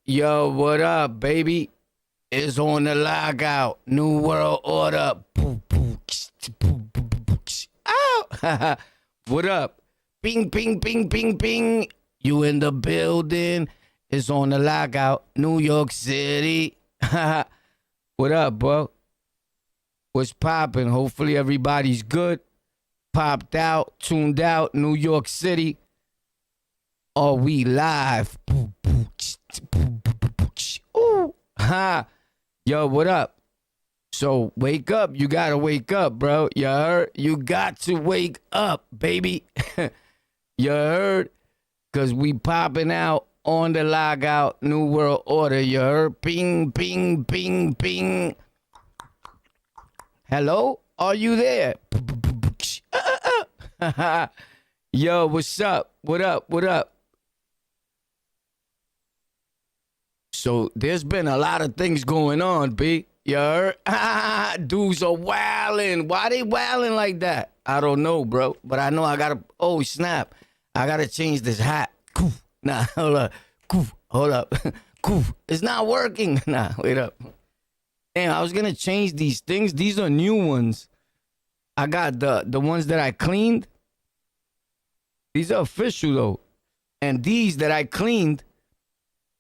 Yo, what up, baby? It's on the lockout. New World Order. Ow! What up? Ping, ping, ping, ping, ping. You in the building. It's on the lockout. New York City. What up, bro? What's poppin'? Hopefully everybody's good. Popped out, tuned out, New York City. Are we live? Ooh, ha. Yo, what up? So wake up. You gotta wake up, bro. You heard? You got to wake up, baby. You heard? Cause we popping out on the lockout, New World Order. You heard? Ping, ping, ping, ping. Hello? Are you there? Yo, what's up? What up? What up? So there's been a lot of things going on, B. You heard? Dudes are wilding. Why they wilding like that? I don't know, bro. But I know I gotta, oh, snap. I gotta change this hat. Nah, hold up. Hold up. It's not working. Nah, wait up. Damn, I was gonna change these things. These are new ones. I got the ones that I cleaned. These are official, though. And these that I cleaned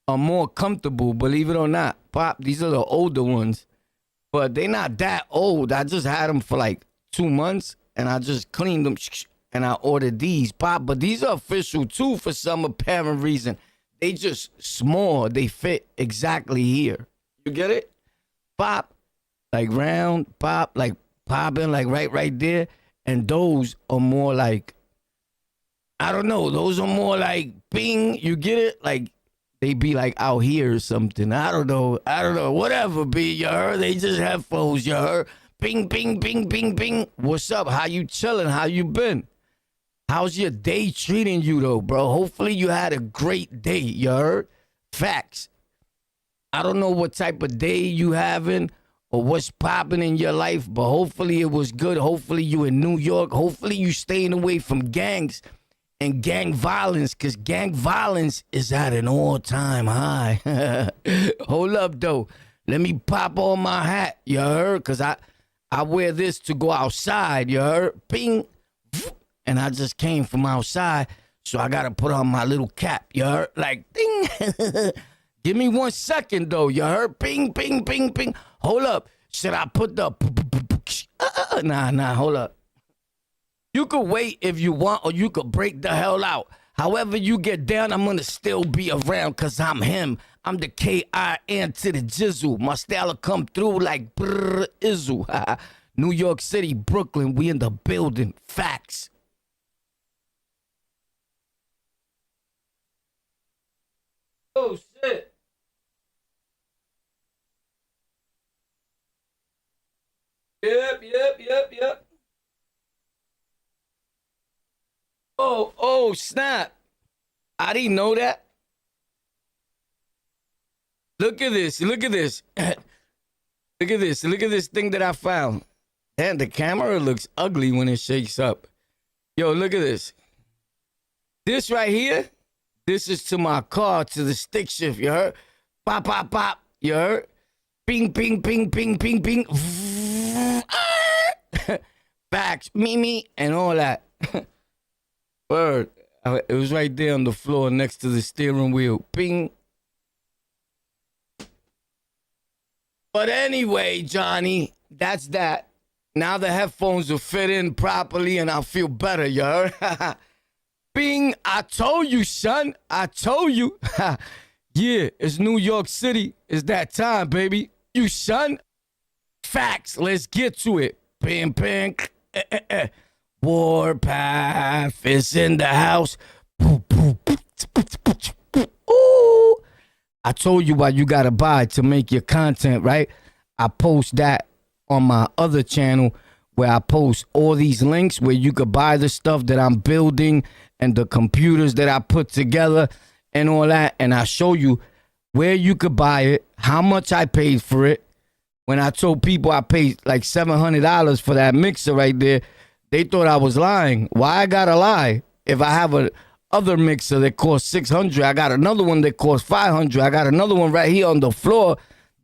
are more comfortable, believe it or not. Pop, these are the older ones. But they're not that old. I just had them for like 2 months, and I just cleaned them, and I ordered these. Pop, but these are official, too, for some apparent reason. They just small. They fit exactly here. You get it? Pop, like round, pop, like popping, like right there. And those are more like, I don't know. Those are more like bing. You get it? Like they be like out here or something. I don't know. Whatever, B. You heard? They just have phones. You heard? Bing, bing, bing, bing, bing. What's up? How you chilling? How you been? How's your day treating you, though, bro? Hopefully you had a great day. You heard? Facts. I don't know what type of day you having or what's popping in your life, but hopefully it was good. Hopefully you in New York. Hopefully you staying away from gangs and gang violence, because gang violence is at an all-time high. Hold up, though. Let me pop on my hat, you heard? Because I wear this to go outside, you heard? Ping. And I just came from outside, so I got to put on my little cap, you heard? Like, ding. Give me 1 second, though, you heard? Ping, ping, ping, ping. Hold up. Should I put the... Nah, hold up. You could wait if you want, or you could break the hell out. However you get down, I'm going to still be around, because I'm him. I'm the K-I-N to the jizzle. My style will come through like brrr izzle. New York City, Brooklyn, we in the building. Facts. Oh, shit. Yep. Oh, snap. I didn't know that. Look at this. Look at this. Look at this. Look at this thing that I found. And the camera looks ugly when it shakes up. Yo, look at this. This right here, this is to my car, to the stick shift, you heard? Pop, pop, pop, you heard? Ping, ping, ping, ping, ping, ping. Facts, me, and all that. Word. It was right there on the floor next to the steering wheel. Ping. But anyway, Johnny, that's that. Now the headphones will fit in properly and I'll feel better, you heard? Bing, I told you, son. I told you. Yeah, it's New York City. It's that time, baby. You, son. Facts. Let's get to it. Bing, bing. Warpath is in the house. Ooh. I told you what you gotta buy to make your content, right? I post that on my other channel where I post all these links where you could buy the stuff that I'm building and the computers that I put together and all that. And I show you where you could buy it, how much I paid for it. When I told people I paid like $700 for that mixer right there, they thought I was lying. Why I gotta lie? If I have a other mixer that costs 600. I got another one that costs 500. I got another one right here on the floor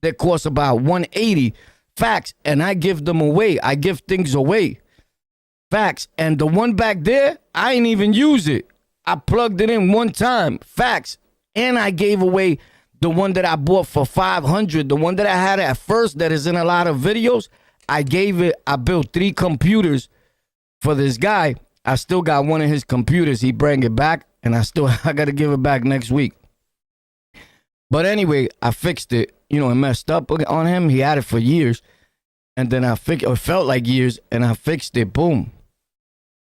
that costs about 180. Facts. And I give them away. I give things away. Facts. And the one back there, I ain't even use it. I plugged it in one time. Facts. And I gave away the one that I bought for 500. The one that I had at first that is in a lot of videos. I built 3 computers for this guy. I still got one of his computers. He bring it back, and I got to give it back next week. But anyway, I fixed it. You know, it messed up on him. He had it for years. And then it felt like years, and I fixed it. Boom.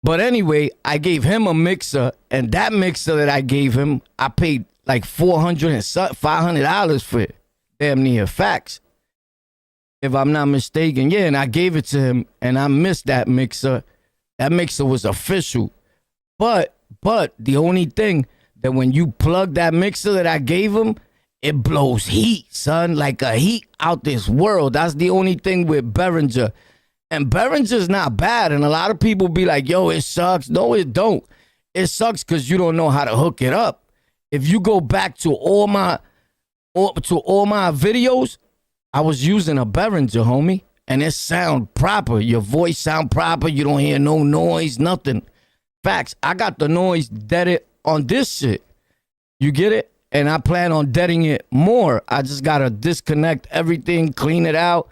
But anyway, I gave him a mixer, and that mixer that I gave him, I paid like $400 and $500 for it. Damn near. Facts. If I'm not mistaken. Yeah, and I gave it to him, and I missed that mixer. That mixer was official. But the only thing that when you plug that mixer that I gave him, it blows heat, son. Like a heat out this world. That's the only thing with Behringer. And Behringer's not bad. And a lot of people be like, yo, it sucks. No, it don't. It sucks because you don't know how to hook it up. If you go back to all my videos, I was using a Behringer, homie. And it sound proper. Your voice sound proper. You don't hear no noise, nothing. Facts. I got the noise deaded on this shit. You get it? And I plan on deading it more. I just got to disconnect everything, clean it out,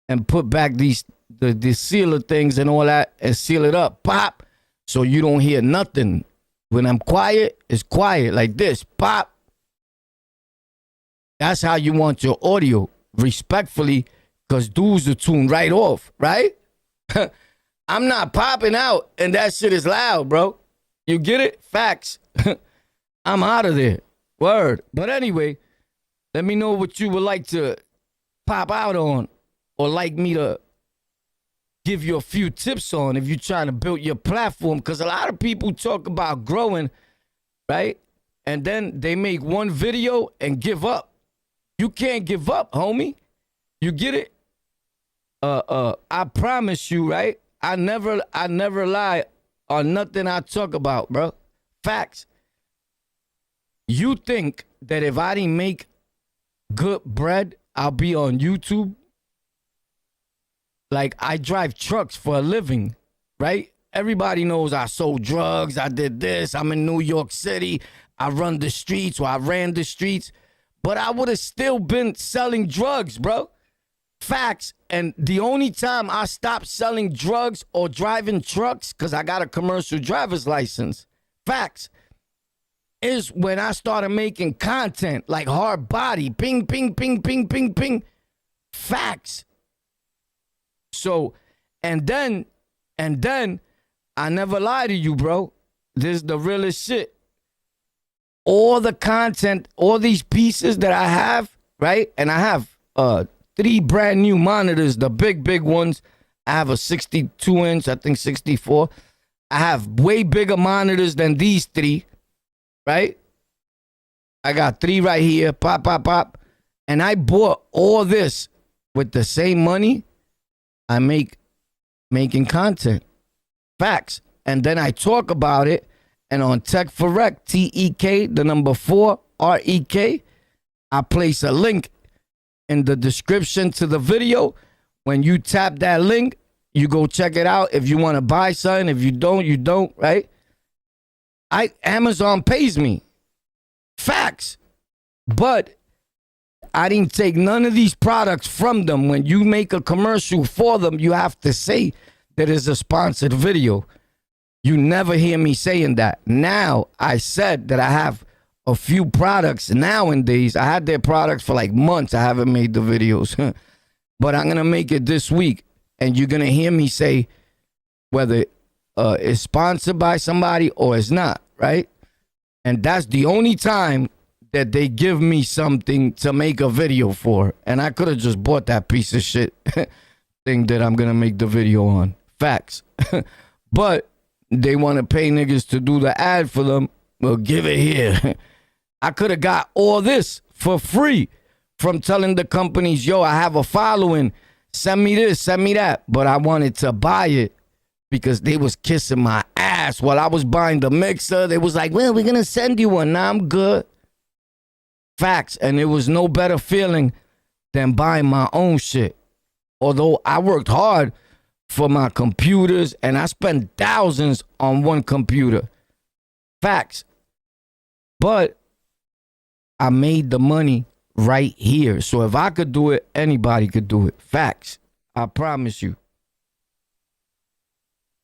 and put back the sealer things and all that and seal it up. Pop. So you don't hear nothing. When I'm quiet, it's quiet like this. Pop. That's how you want your audio. Respectfully. Because dudes are tuned right off, right? I'm not popping out, and that shit is loud, bro. You get it? Facts. I'm out of there. Word. But anyway, let me know what you would like to pop out on or like me to give you a few tips on if you're trying to build your platform. Because a lot of people talk about growing, right? And then they make one video and give up. You can't give up, homie. You get it? I promise you, right? I never lie on nothing I talk about, bro. Facts. You think that if I didn't make good bread, I'll be on YouTube? Like, I drive trucks for a living, right? Everybody knows I sold drugs, I did this, I'm in New York City, I run the streets, or I ran the streets, but I would have still been selling drugs, bro. Facts. And the only time I stopped selling drugs or driving trucks, because I got a commercial driver's license, facts, is when I started making content like Hard Body, ping, ping, ping, ping, ping, ping. Facts. So, and then, I never lie to you, bro. This is the realest shit. All the content, all these pieces that I have, right? And I have 3 brand new monitors, the big ones. I have a 62-inch, I think 64. I have way bigger monitors than these 3, right? I got 3 right here, pop, pop, pop. And I bought all this with the same money I make making content. Facts. And then I talk about it. And on Tech for Rec, TEK, the number 4, REK, I place a link in the description to the video. When you tap that link, you go check it out. If you want to buy something, if you don't, you don't, right? Amazon pays me. Facts. But I didn't take none of these products from them. When you make a commercial for them, you have to say that it's a sponsored video. You never hear me saying that. Now, I said that I have a few products nowadays. I had their products for like months. I haven't made the videos. But I'm going to make it this week. And you're going to hear me say whether it's sponsored by somebody or it's not, right? And that's the only time that they give me something to make a video for. And I could have just bought that piece of shit thing that I'm going to make the video on. Facts. But they want to pay niggas to do the ad for them. Well, give it here. I could have got all this for free from telling the companies, yo, I have a following. Send me this, send me that. But I wanted to buy it because they was kissing my ass while I was buying the mixer. They was like, well, we're going to send you one. Nah, I'm good. Facts. And it was no better feeling than buying my own shit. Although I worked hard for my computers and I spent thousands on one computer. Facts. But I made the money right here. So if I could do it, anybody could do it. Facts. I promise you.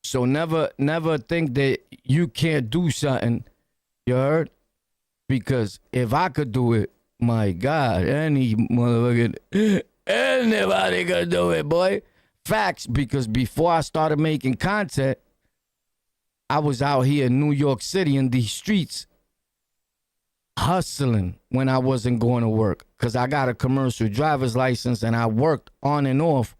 So never think that you can't do something. You heard? Because if I could do it, my God, anybody could do it, boy. Facts. Because before I started making content, I was out here in New York City in these streets hustling when I wasn't going to work. Because I got a commercial driver's license and I worked on and off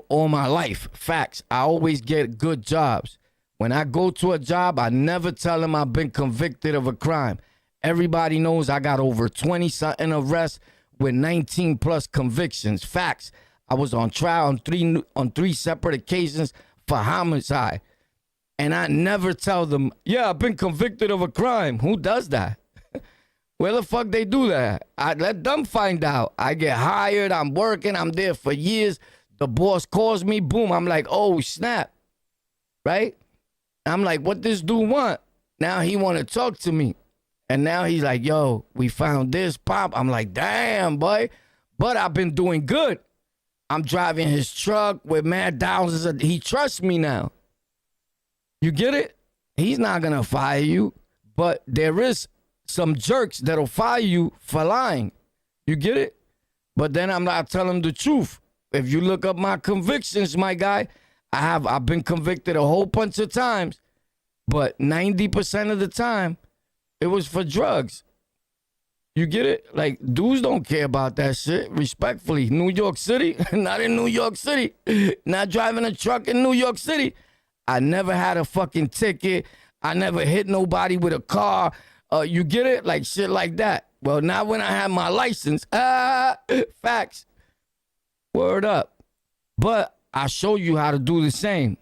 all my life. Facts. I always get good jobs. When I go to a job, I never tell them I've been convicted of a crime. Everybody knows I got over 20-something arrests with 19 plus convictions. Facts. I was on trial on three separate occasions for homicide. And I never tell them, yeah, I've been convicted of a crime. Who does that? Where the fuck they do that? I let them find out. I get hired. I'm working. I'm there for years. The boss calls me. Boom. I'm like, oh, snap. Right? I'm like, what this dude want? Now he want to talk to me. And now he's like, yo, we found this, Pop. I'm like, damn, boy. But I've been doing good. I'm driving his truck with mad thousands. He trusts me now. You get it? He's not going to fire you. But there is some jerks that'll fire you for lying. You get it? But then I'm not telling the truth. If you look up my convictions, my guy, I've been convicted a whole bunch of times. But 90% of the time, it was for drugs. You get it? Like, dudes don't care about that shit, respectfully. New York City, not in New York City. Not driving a truck in New York City. I never had a fucking ticket. I never hit nobody with a car. You get it? Like shit like that. Well, now when I have my license, facts. Word up. But I show you how to do the same.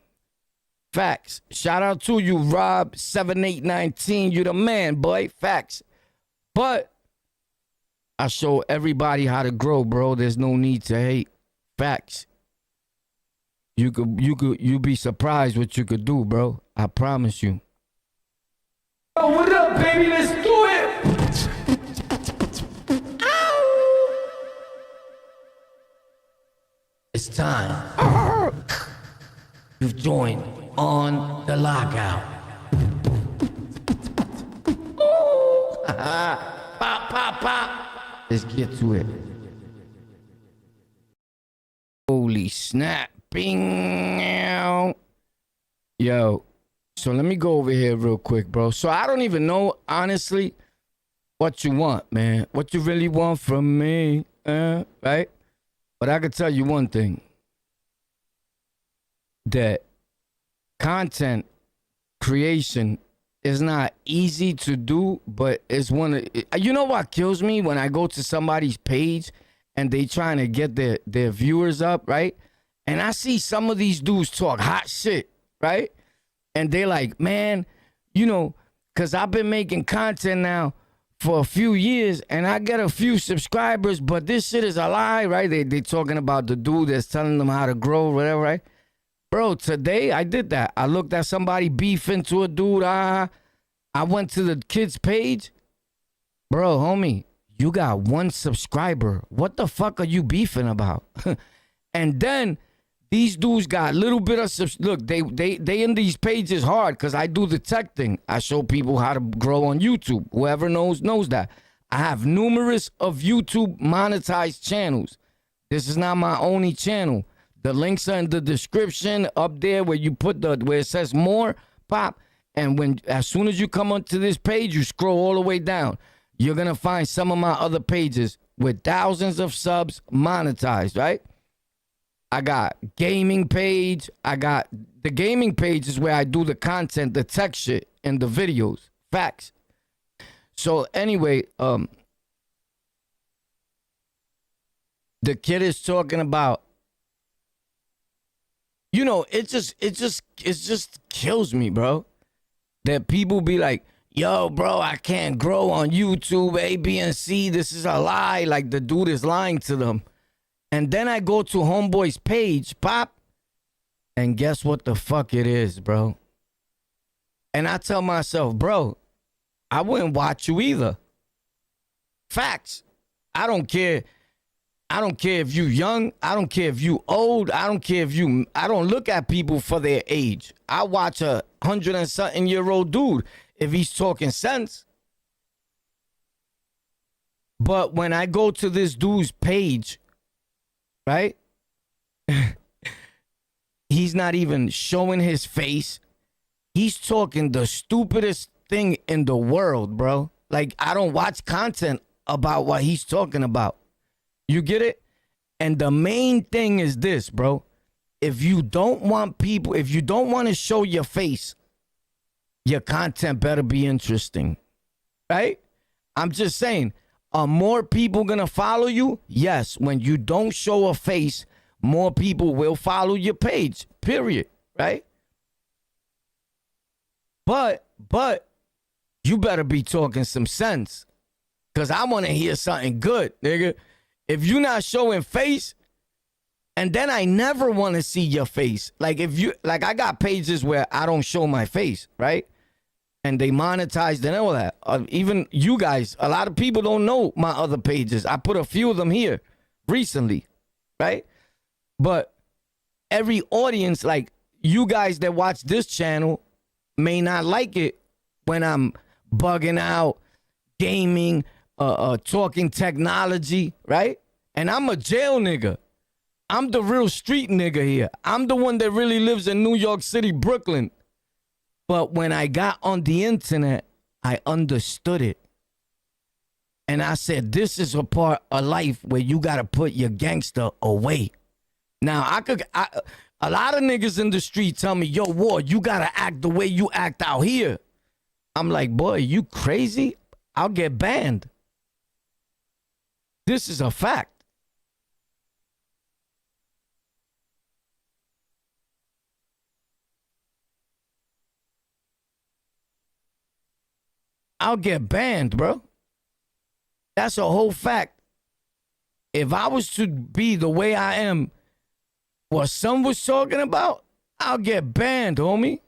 Facts. Shout out to you, Rob7819. You the man, boy. Facts. But I show everybody how to grow, bro. There's no need to hate. Facts. You be surprised what you could do, bro. I promise you. Oh, what up, baby? Let's do it. Ow! It's time. You've joined on the lockout. Pop, pop, pop. Let's get to it. Holy snap. Bing. Yo, so let me go over here real quick, bro. So I don't even know, honestly, what you want, man. What you really want from me, right? But I can tell you one thing. That content creation is not easy to do, but it's one of, you know what kills me? When I go to somebody's page and they trying to get their viewers up, right? And I see some of these dudes talk hot shit, right? And they like, man, you know, because I've been making content now for a few years and I get a few subscribers, but this shit is a lie, right? They talking about the dude that's telling them how to grow, whatever, right? Bro, today I did that. I looked at somebody beefing to a dude. I went to the kid's page. Bro, homie, you got 1 subscriber. What the fuck are you beefing about? And then these dudes got a little bit of look, they in these pages hard because I do the tech thing. I show people how to grow on YouTube. Whoever knows that. I have numerous of YouTube monetized channels. This is not my only channel. The links are in the description up there where you put where it says more, pop. And as soon as you come onto this page, you scroll all the way down. You're gonna find some of my other pages with thousands of subs monetized, right? I got gaming page. I got the gaming page is where I do the content, the tech shit, and the videos. Facts. So anyway, the kid is talking about, you know, it just kills me, bro. That people be like, yo, bro, I can't grow on YouTube, A, B, and C. This is a lie. Like the dude is lying to them. And then I go to Homeboy's page, pop, and guess what the fuck it is, bro? And I tell myself, bro, I wouldn't watch you either. Facts. I don't care. I don't care if you young. I don't care if you old. I don't care if you. I don't look at people for their age. I watch a 100-and-something-year-old dude if he's talking sense. But when I go to this dude's page, right? He's not even showing his face. He's talking the stupidest thing in the world, bro. Like, I don't watch content about what he's talking about. You get it? And the main thing is this, bro. If you don't want people, if you don't want to show your face, your content better be interesting, right? I'm just saying, are more people going to follow you? Yes. When you don't show a face, more people will follow your page, period, right? But you better be talking some sense, because I want to hear something good, nigga. If you're not showing face, and then I never want to see your face. Like, if you, like, I got pages where I don't show my face, right? And they monetized and all that. Even you guys, a lot of people don't know my other pages. I put a few of them here recently, right? But every audience, like you guys that watch this channel, may not like it when I'm bugging out, gaming, talking technology, right? And I'm a jail nigga. I'm the real street nigga here. I'm the one that really lives in New York City, Brooklyn. But when I got on the internet, I understood it. And I said, this is a part of life where you got to put your gangster away. Now, a lot of niggas in the street tell me, yo, Ward, you got to act the way you act out here. I'm like, boy, you crazy? I'll get banned. This is a fact. I'll get banned, bro. That's a whole fact. If I was to be the way I am, what some was talking about, I'll get banned, homie.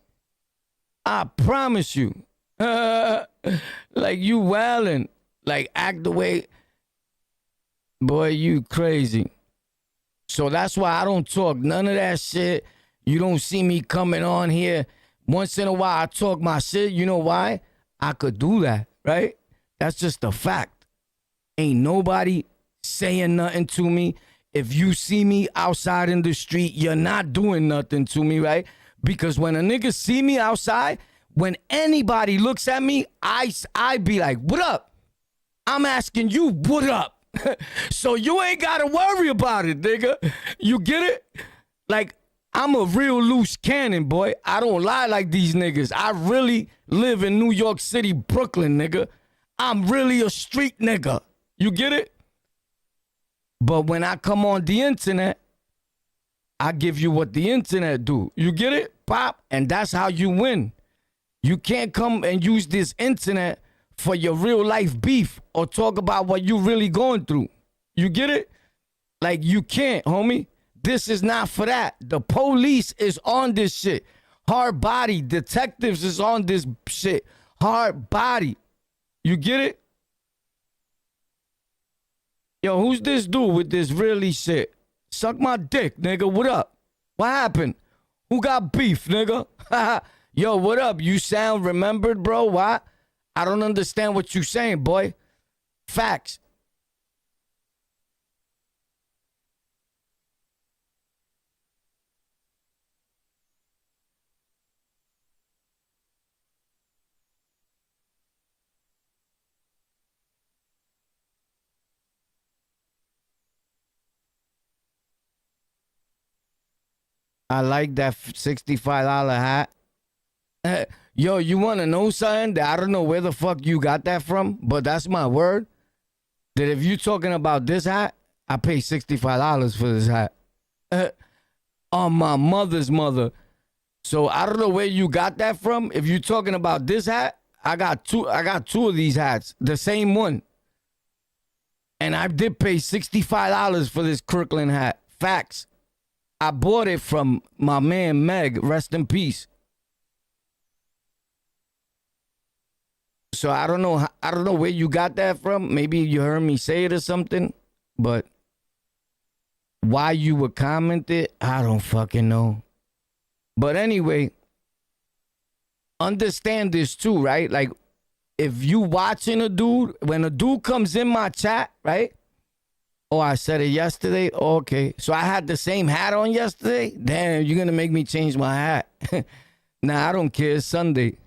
I promise you. Like, you wildin'. Like, act the way. Boy, you crazy. So that's why I don't talk none of that shit. You don't see me coming on here. Once in a while, I talk my shit. You know why? I could do that, right? That's just a fact. Ain't nobody saying nothing to me. If you see me outside in the street, you're not doing nothing to me, right? Because when a nigga see me outside, when anybody looks at me, I be like, what up? I'm asking you, what up? So you ain't got to worry about it, nigga. You get it? Like, I'm a real loose cannon, boy. I don't lie like these niggas. I really live in New York City, Brooklyn, nigga. I'm really a street nigga. You get it? But when I come on the internet, I give you what the internet do. You get it? Pop. And that's how you win. You can't come and use this internet for your real life beef or talk about what you really going through. You get it? Like, you can't, homie. This is not for that. The police is on this shit. Hard body. Detectives is on this shit. Hard body. You get it? Yo, who's this dude with this really shit? Suck my dick, nigga. What up? What happened? Who got beef, nigga? Yo, what up? You sound remembered, bro? Why? I don't understand what you saying, boy. Facts. I like that $65 hat. Yo, you want to know something that I don't know where the fuck you got that from, but that's my word. That if you talking about this hat, I pay $65 for this hat. on my mother's mother. So I don't know where you got that from. If you're talking about this hat, I got two of these hats, the same one. And I did pay $65 for this Kirkland hat. Facts. I bought it from my man Meg, rest in peace. So I don't know where you got that from. Maybe you heard me say it or something, but why you would comment it, I don't fucking know. But anyway, understand this too, right? Like, if you watching a dude, when a dude comes in my chat, right? Oh, I said it yesterday? Okay. So I had the same hat on yesterday? Damn, you're going to make me change my hat. Nah, I don't care. It's Sunday.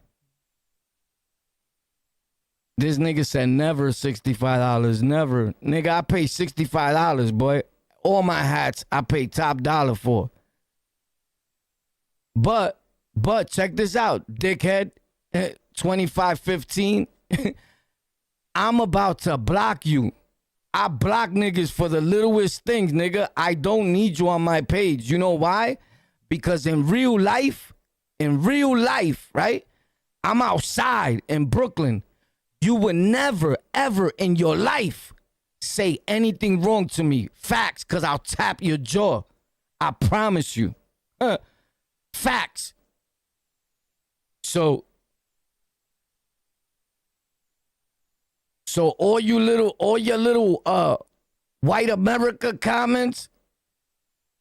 This nigga said never $65. Never. Nigga, I pay $65, boy. All my hats, I pay top dollar for. But check this out, dickhead. 2515. I'm about to block you. I block niggas for the littlest things, nigga. I don't need you on my page. You know why? Because in real life, right? I'm outside in Brooklyn. You would never, ever in your life say anything wrong to me. Facts, because I'll tap your jaw. I promise you. Facts. So all your little white America comments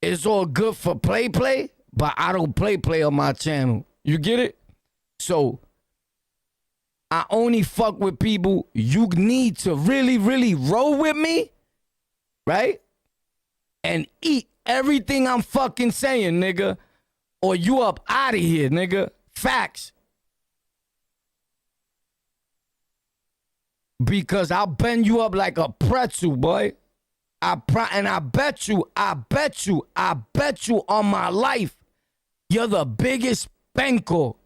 is all good for play, but I don't play on my channel. You get it? So I only fuck with people you need to really, really roll with me, right? And eat everything I'm fucking saying, nigga, or you up out of here, nigga. Facts. Because I'll bend you up like a pretzel, boy. I bet you on my life, you're the biggest spanko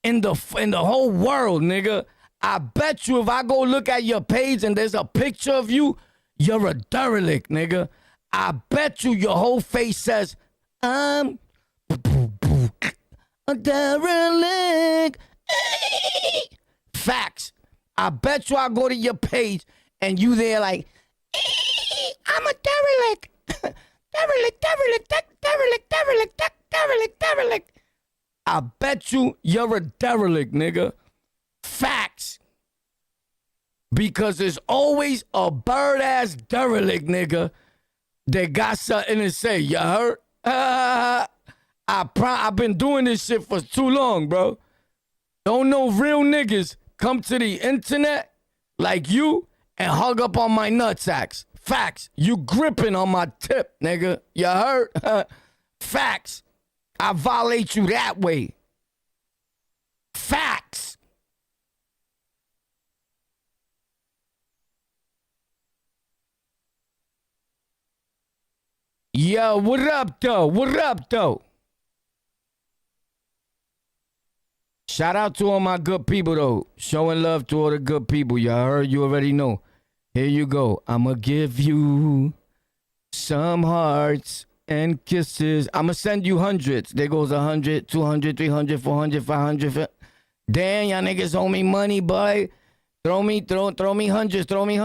in the whole world, nigga. I bet you if I go look at your page and there's a picture of you, you're a derelict, nigga. I bet you your whole face says, I'm a derelict. Facts. I bet you I go to your page and you there like, I'm a derelict. derelict. I bet you're a derelict, nigga. Facts. Because there's always a bird-ass derelict, nigga, that got something to say. You heard? I've been doing this shit for too long, bro. Don't know real niggas come to the internet like you and hug up on my nutsacks. Facts. You gripping on my tip, nigga. You heard? Facts. I violate you that way. Facts. Yo, what up, though? What up, though? Shout out to all my good people, though. Showing love to all the good people. Y'all heard? You already know. Here you go. I'ma give you some hearts and kisses. I'ma send you hundreds. There goes 100, 200, 300, 400, 500. Damn, y'all niggas owe me money, boy. Throw me hundreds, throw me.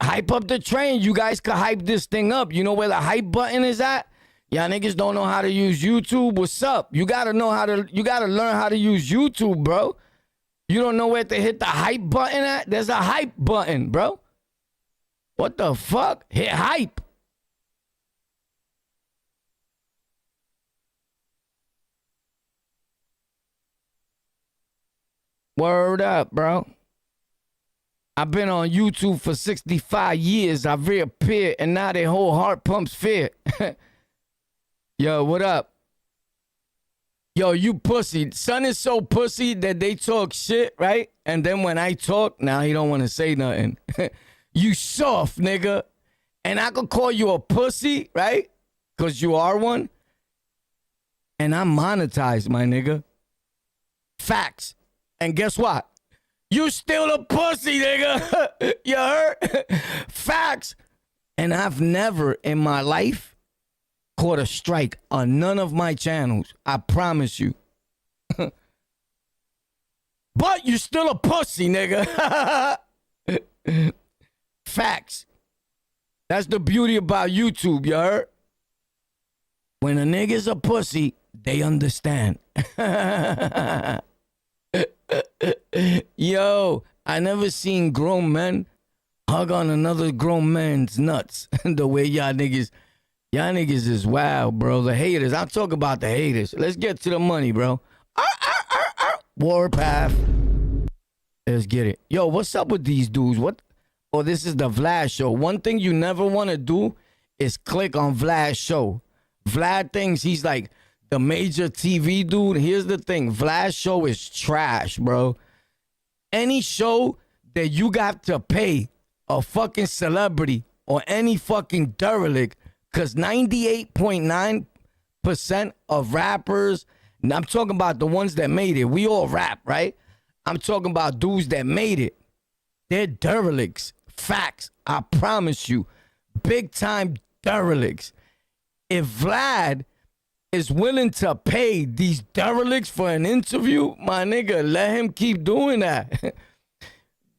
Hype up the train. You guys can hype this thing up. You know where the hype button is at? Y'all niggas don't know how to use YouTube. What's up? You gotta learn how to use YouTube, bro. You don't know where to hit the hype button at? There's a hype button, bro. What the fuck? Hit hype. Word up, bro. I've been on YouTube for 65 years. I've reappeared, and now their whole heart pumps fear. Yo, what up? Yo, you pussy. Son is so pussy that they talk shit, right? And then when I talk, now he don't want to say nothing. You soft, nigga. And I could call you a pussy, right? Because you are one. And I'm monetized, my nigga. Facts. And guess what? You still a pussy, nigga. You heard? Facts. And I've never in my life caught a strike on none of my channels. I promise you. But you still a pussy, nigga. Facts. That's the beauty about YouTube, you heard? When a nigga's a pussy, they understand. Yo, I never seen grown men hug on another grown man's nuts the way y'all niggas is wild, bro. The haters. I'm talking about the haters. Let's get to the money, bro. Warpath. Let's get it. Yo, what's up with these dudes? What? Oh, this is the Vlad show. One thing you never want to do is click on Vlad's show. Vlad thinks he's like the major TV dude. Here's the thing. Vlad's show is trash, bro. Any show that you got to pay a fucking celebrity or any fucking derelict, because 98.9% of rappers, and I'm talking about the ones that made it. We all rap, right? I'm talking about dudes that made it. They're derelicts. Facts. I promise you. Big time derelicts. If Vlad is willing to pay these derelicts for an interview, my nigga, let him keep doing that.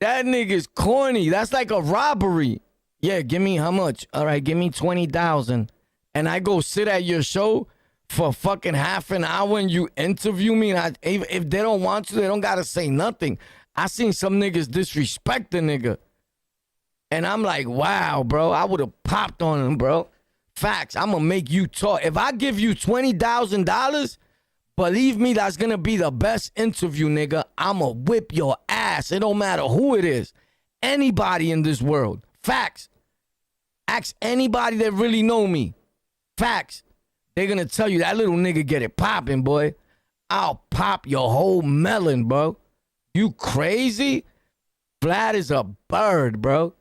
That nigga's corny. That's like a robbery. Yeah, give me how much? All right, give me 20,000. And I go sit at your show for fucking half an hour and you interview me. And if they don't want to, they don't got to say nothing. I seen some niggas disrespect the nigga. And I'm like, wow, bro, I would have popped on him, bro. Facts, I'm going to make you talk. If I give you $20,000, believe me, that's going to be the best interview, nigga. I'm going to whip your ass. It don't matter who it is. Anybody in this world. Facts. Ask anybody that really know me. Facts. They're going to tell you that little nigga get it popping, boy. I'll pop your whole melon, bro. You crazy? Vlad is a bird, bro.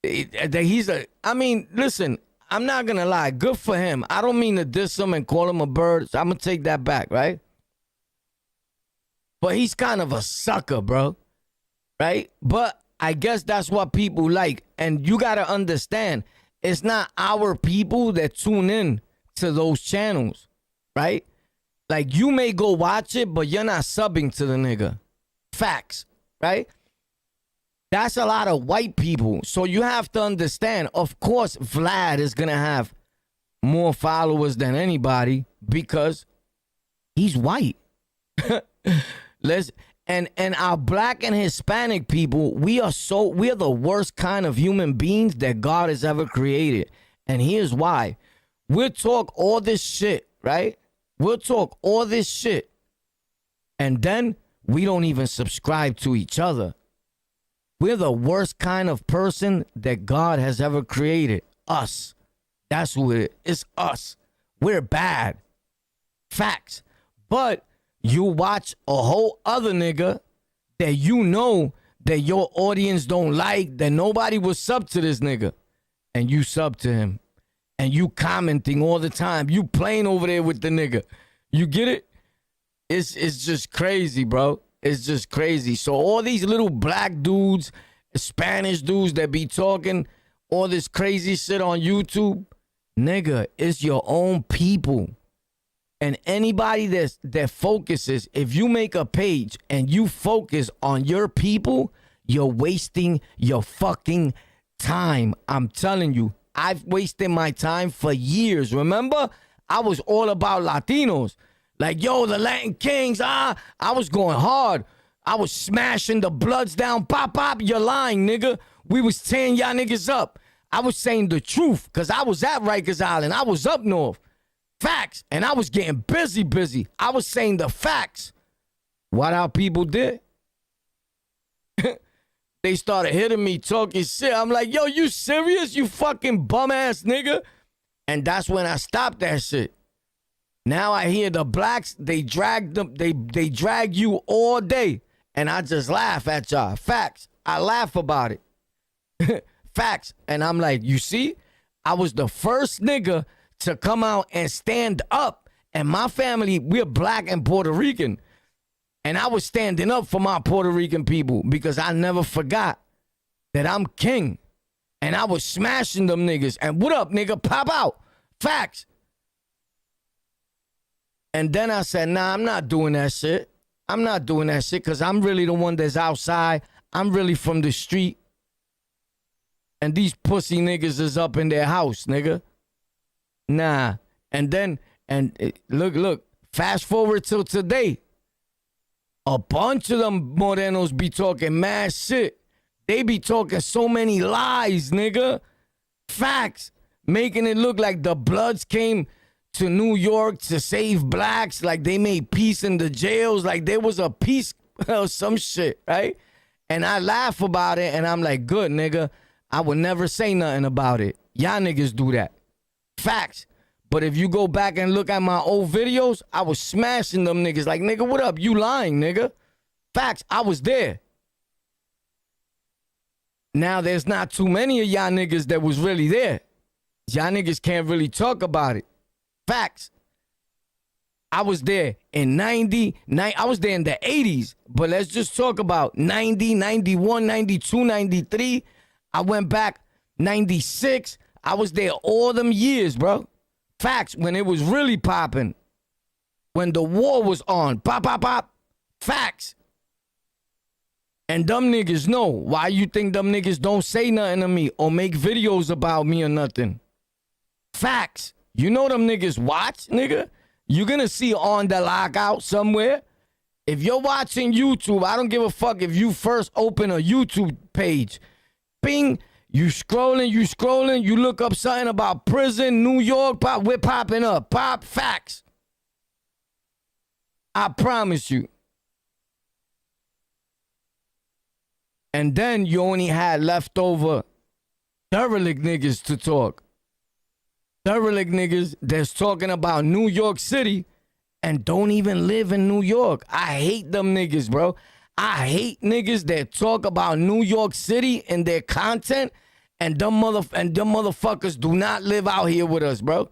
Listen, I'm not going to lie. Good for him. I don't mean to diss him and call him a bird. So I'm going to take that back, right? But he's kind of a sucker, bro. Right? But I guess that's what people like. And you got to understand, it's not our people that tune in to those channels, right? Like, you may go watch it, but you're not subbing to the nigga. Facts, right? That's a lot of white people. So you have to understand, of course, Vlad is going to have more followers than anybody because he's white. And our black and Hispanic people, we're the worst kind of human beings that God has ever created. And here's why. We'll talk all this shit, right? We'll talk all this shit. And then we don't even subscribe to each other. We're the worst kind of person that God has ever created. Us. That's who it is. It's us. We're bad. Facts. But you watch a whole other nigga that you know that your audience don't like, that nobody will sub to this nigga. And you sub to him. And you commenting all the time. You playing over there with the nigga. You get it? It's just crazy, bro. It's just crazy. So all these little black dudes, Spanish dudes that be talking all this crazy shit on YouTube, nigga, it's your own people. And anybody that focuses, if you make a page and you focus on your people, you're wasting your fucking time. I'm telling you, I've wasted my time for years. Remember? I was all about Latinos. Like, yo, the Latin Kings, I was going hard. I was smashing the Bloods down. Pop, pop, you're lying, nigga. We was tearing y'all niggas up. I was saying the truth because I was at Rikers Island. I was up north. Facts. And I was getting busy. I was saying the facts. What our people did? They started hitting me, talking shit. I'm like, yo, you serious? You fucking bum-ass nigga? And that's when I stopped that shit. Now I hear the blacks, they drag them, they drag you all day. And I just laugh at y'all. Facts. I laugh about it. Facts. And I'm like, you see? I was the first nigga to come out and stand up. And my family, we're black and Puerto Rican. And I was standing up for my Puerto Rican people because I never forgot that I'm king. And I was smashing them niggas. And what up, nigga? Pop out. Facts. And then I said, nah, I'm not doing that shit. I'm not doing that shit because I'm really the one that's outside. I'm really from the street. And these pussy niggas is up in their house, nigga. Nah. And then, look, fast forward till today. A bunch of them morenos be talking mad shit. They be talking so many lies, nigga. Facts. Making it look like the Bloods came to New York to save blacks, like they made peace in the jails, like there was a peace or some shit, right? And I laugh about it, and I'm like, good, nigga. I would never say nothing about it. Y'all niggas do that. Facts. But if you go back and look at my old videos, I was smashing them niggas like, nigga, what up? You lying, nigga. Facts. I was there. Now there's not too many of y'all niggas that was really there. Y'all niggas can't really talk about it. Facts. I was there in 90, I was there in the 80s, but let's just talk about 90, 91, 92, 93. I went back 96. I was there all them years, bro. Facts, when it was really popping. When the war was on. Pop, pop, pop. Facts. And them niggas know. Why you think them niggas don't say nothing to me or make videos about me or nothing? Facts. You know them niggas watch, nigga? You're gonna see On The Lockout somewhere. If you're watching YouTube, I don't give a fuck if you first open a YouTube page. Bing, you scrolling, you look up something about prison, New York, pop, we're popping up. Pop, facts. I promise you. And then you only had leftover derelict niggas to talk. Derelict niggas that's talking about New York City and don't even live in New York. I hate them niggas, bro. I hate niggas that talk about New York City in their content and them motherfuckers do not live out here with us, bro.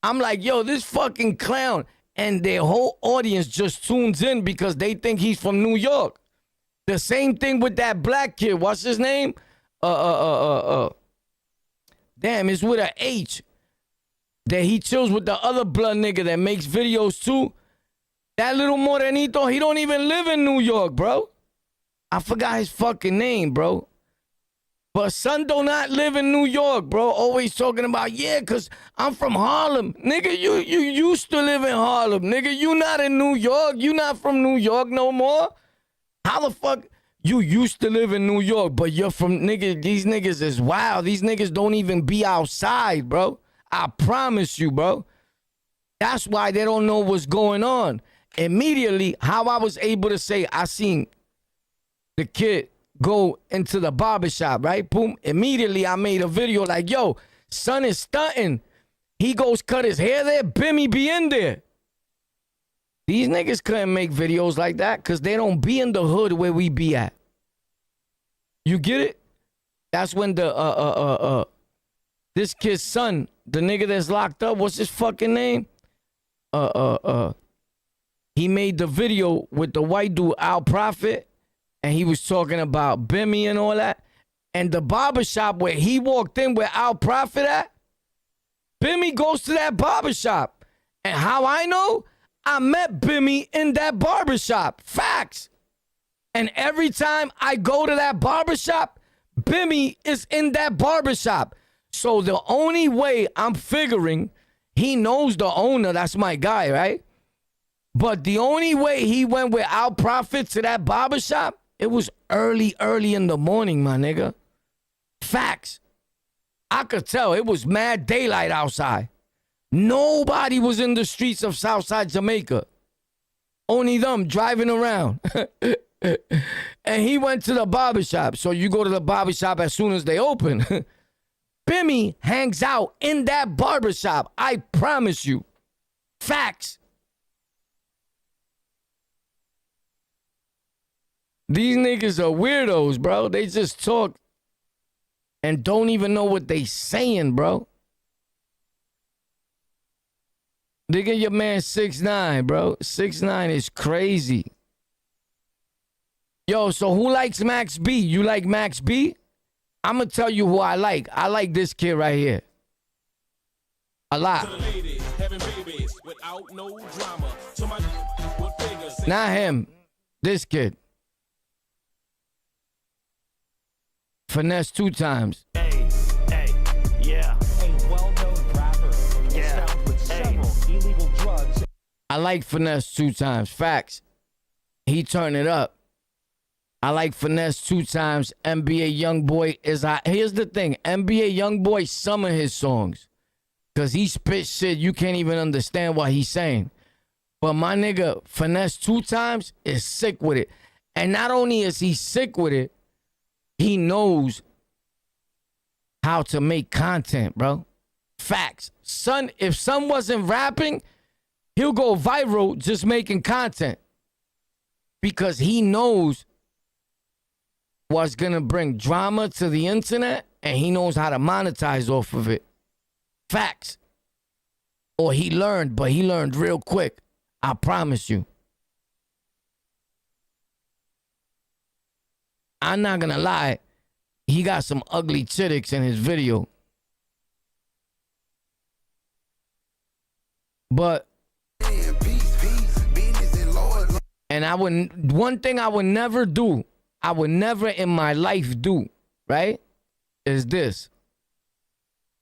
I'm like, yo, this fucking clown and their whole audience just tunes in because they think he's from New York. The same thing with that black kid. What's his name? Damn, it's with a H. That he chills with the other blood nigga that makes videos too. That little morenito, he don't even live in New York, bro. I forgot his fucking name, bro. But son do not live in New York, bro. Always talking about, yeah, because I'm from Harlem. Nigga, you used to live in Harlem. Nigga, you not in New York. You not from New York no more. How the fuck you used to live in New York, but you're from, nigga, these niggas is wild. These niggas don't even be outside, bro. I promise you, bro. That's why they don't know what's going on. Immediately, how I was able to say, I seen the kid go into the barbershop, right? Boom. Immediately, I made a video like, yo, son is stunting. He goes cut his hair there. Bimmy be in there. These niggas couldn't make videos like that because they don't be in the hood where we be at. You get it? That's when the this kid's son, the nigga that's locked up, what's his fucking name? He made the video with the white dude, Al Prophet, and he was talking about Bimmy and all that. And the barbershop where he walked in, where Al Prophet at, Bimmy goes to that barbershop. And how I know? I met Bimmy in that barbershop. Facts. And every time I go to that barbershop, Bimmy is in that barbershop. So the only way I'm figuring, he knows the owner, that's my guy, right? But the only way he went with Al Prophet to that barbershop, it was early in the morning, my nigga. Facts. I could tell it was mad daylight outside. Nobody was in the streets of Southside Jamaica. Only them driving around. And he went to the barbershop. So you go to the barbershop as soon as they open. Bimmy hangs out in that barbershop. I promise you. Facts. These niggas are weirdos, bro. They just talk and don't even know what they saying, bro. Nigga, your man 6'9", bro. 6'9" is crazy. Yo, so who likes Max B? You like Max B? I'm going to tell you who I like. I like this kid right here. A lot. without no drama. To my with figures. Not him. This kid. Finesse 2 times. Hey, yeah. A well-known rapper Yeah. found with several illegal drugs. I like Finesse 2 times. Facts. He turned it up. I like Finesse 2 times. NBA Youngboy is here's the thing. NBA Youngboy, some of his songs. Cause he spit shit you can't even understand what he's saying. But my nigga, Finesse 2 times is sick with it. And not only is he sick with it, he knows how to make content, bro. Facts. Son, if Son wasn't rapping, he'll go viral just making content. Because he knows what's gonna bring drama to the internet, and he knows how to monetize off of it. Facts. Or he learned, but he learned real quick. I promise you. I'm not gonna lie. He got some ugly chitticks in his video. But and one thing I would never do, I would never in my life do, right? Is this.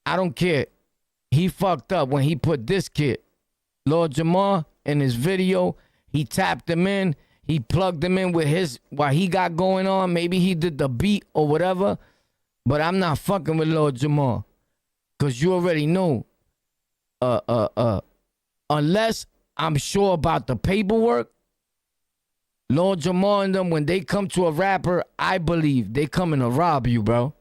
I don't care. He fucked up when he put this kid, Lord Jamar, in his video. He tapped him in. He plugged him in with his, what he got going on. Maybe he did the beat or whatever. But I'm not fucking with Lord Jamar. Because you already know. Unless I'm sure about the paperwork, Lord Jamar and them, when they come to a rapper, I believe they coming to rob you, bro.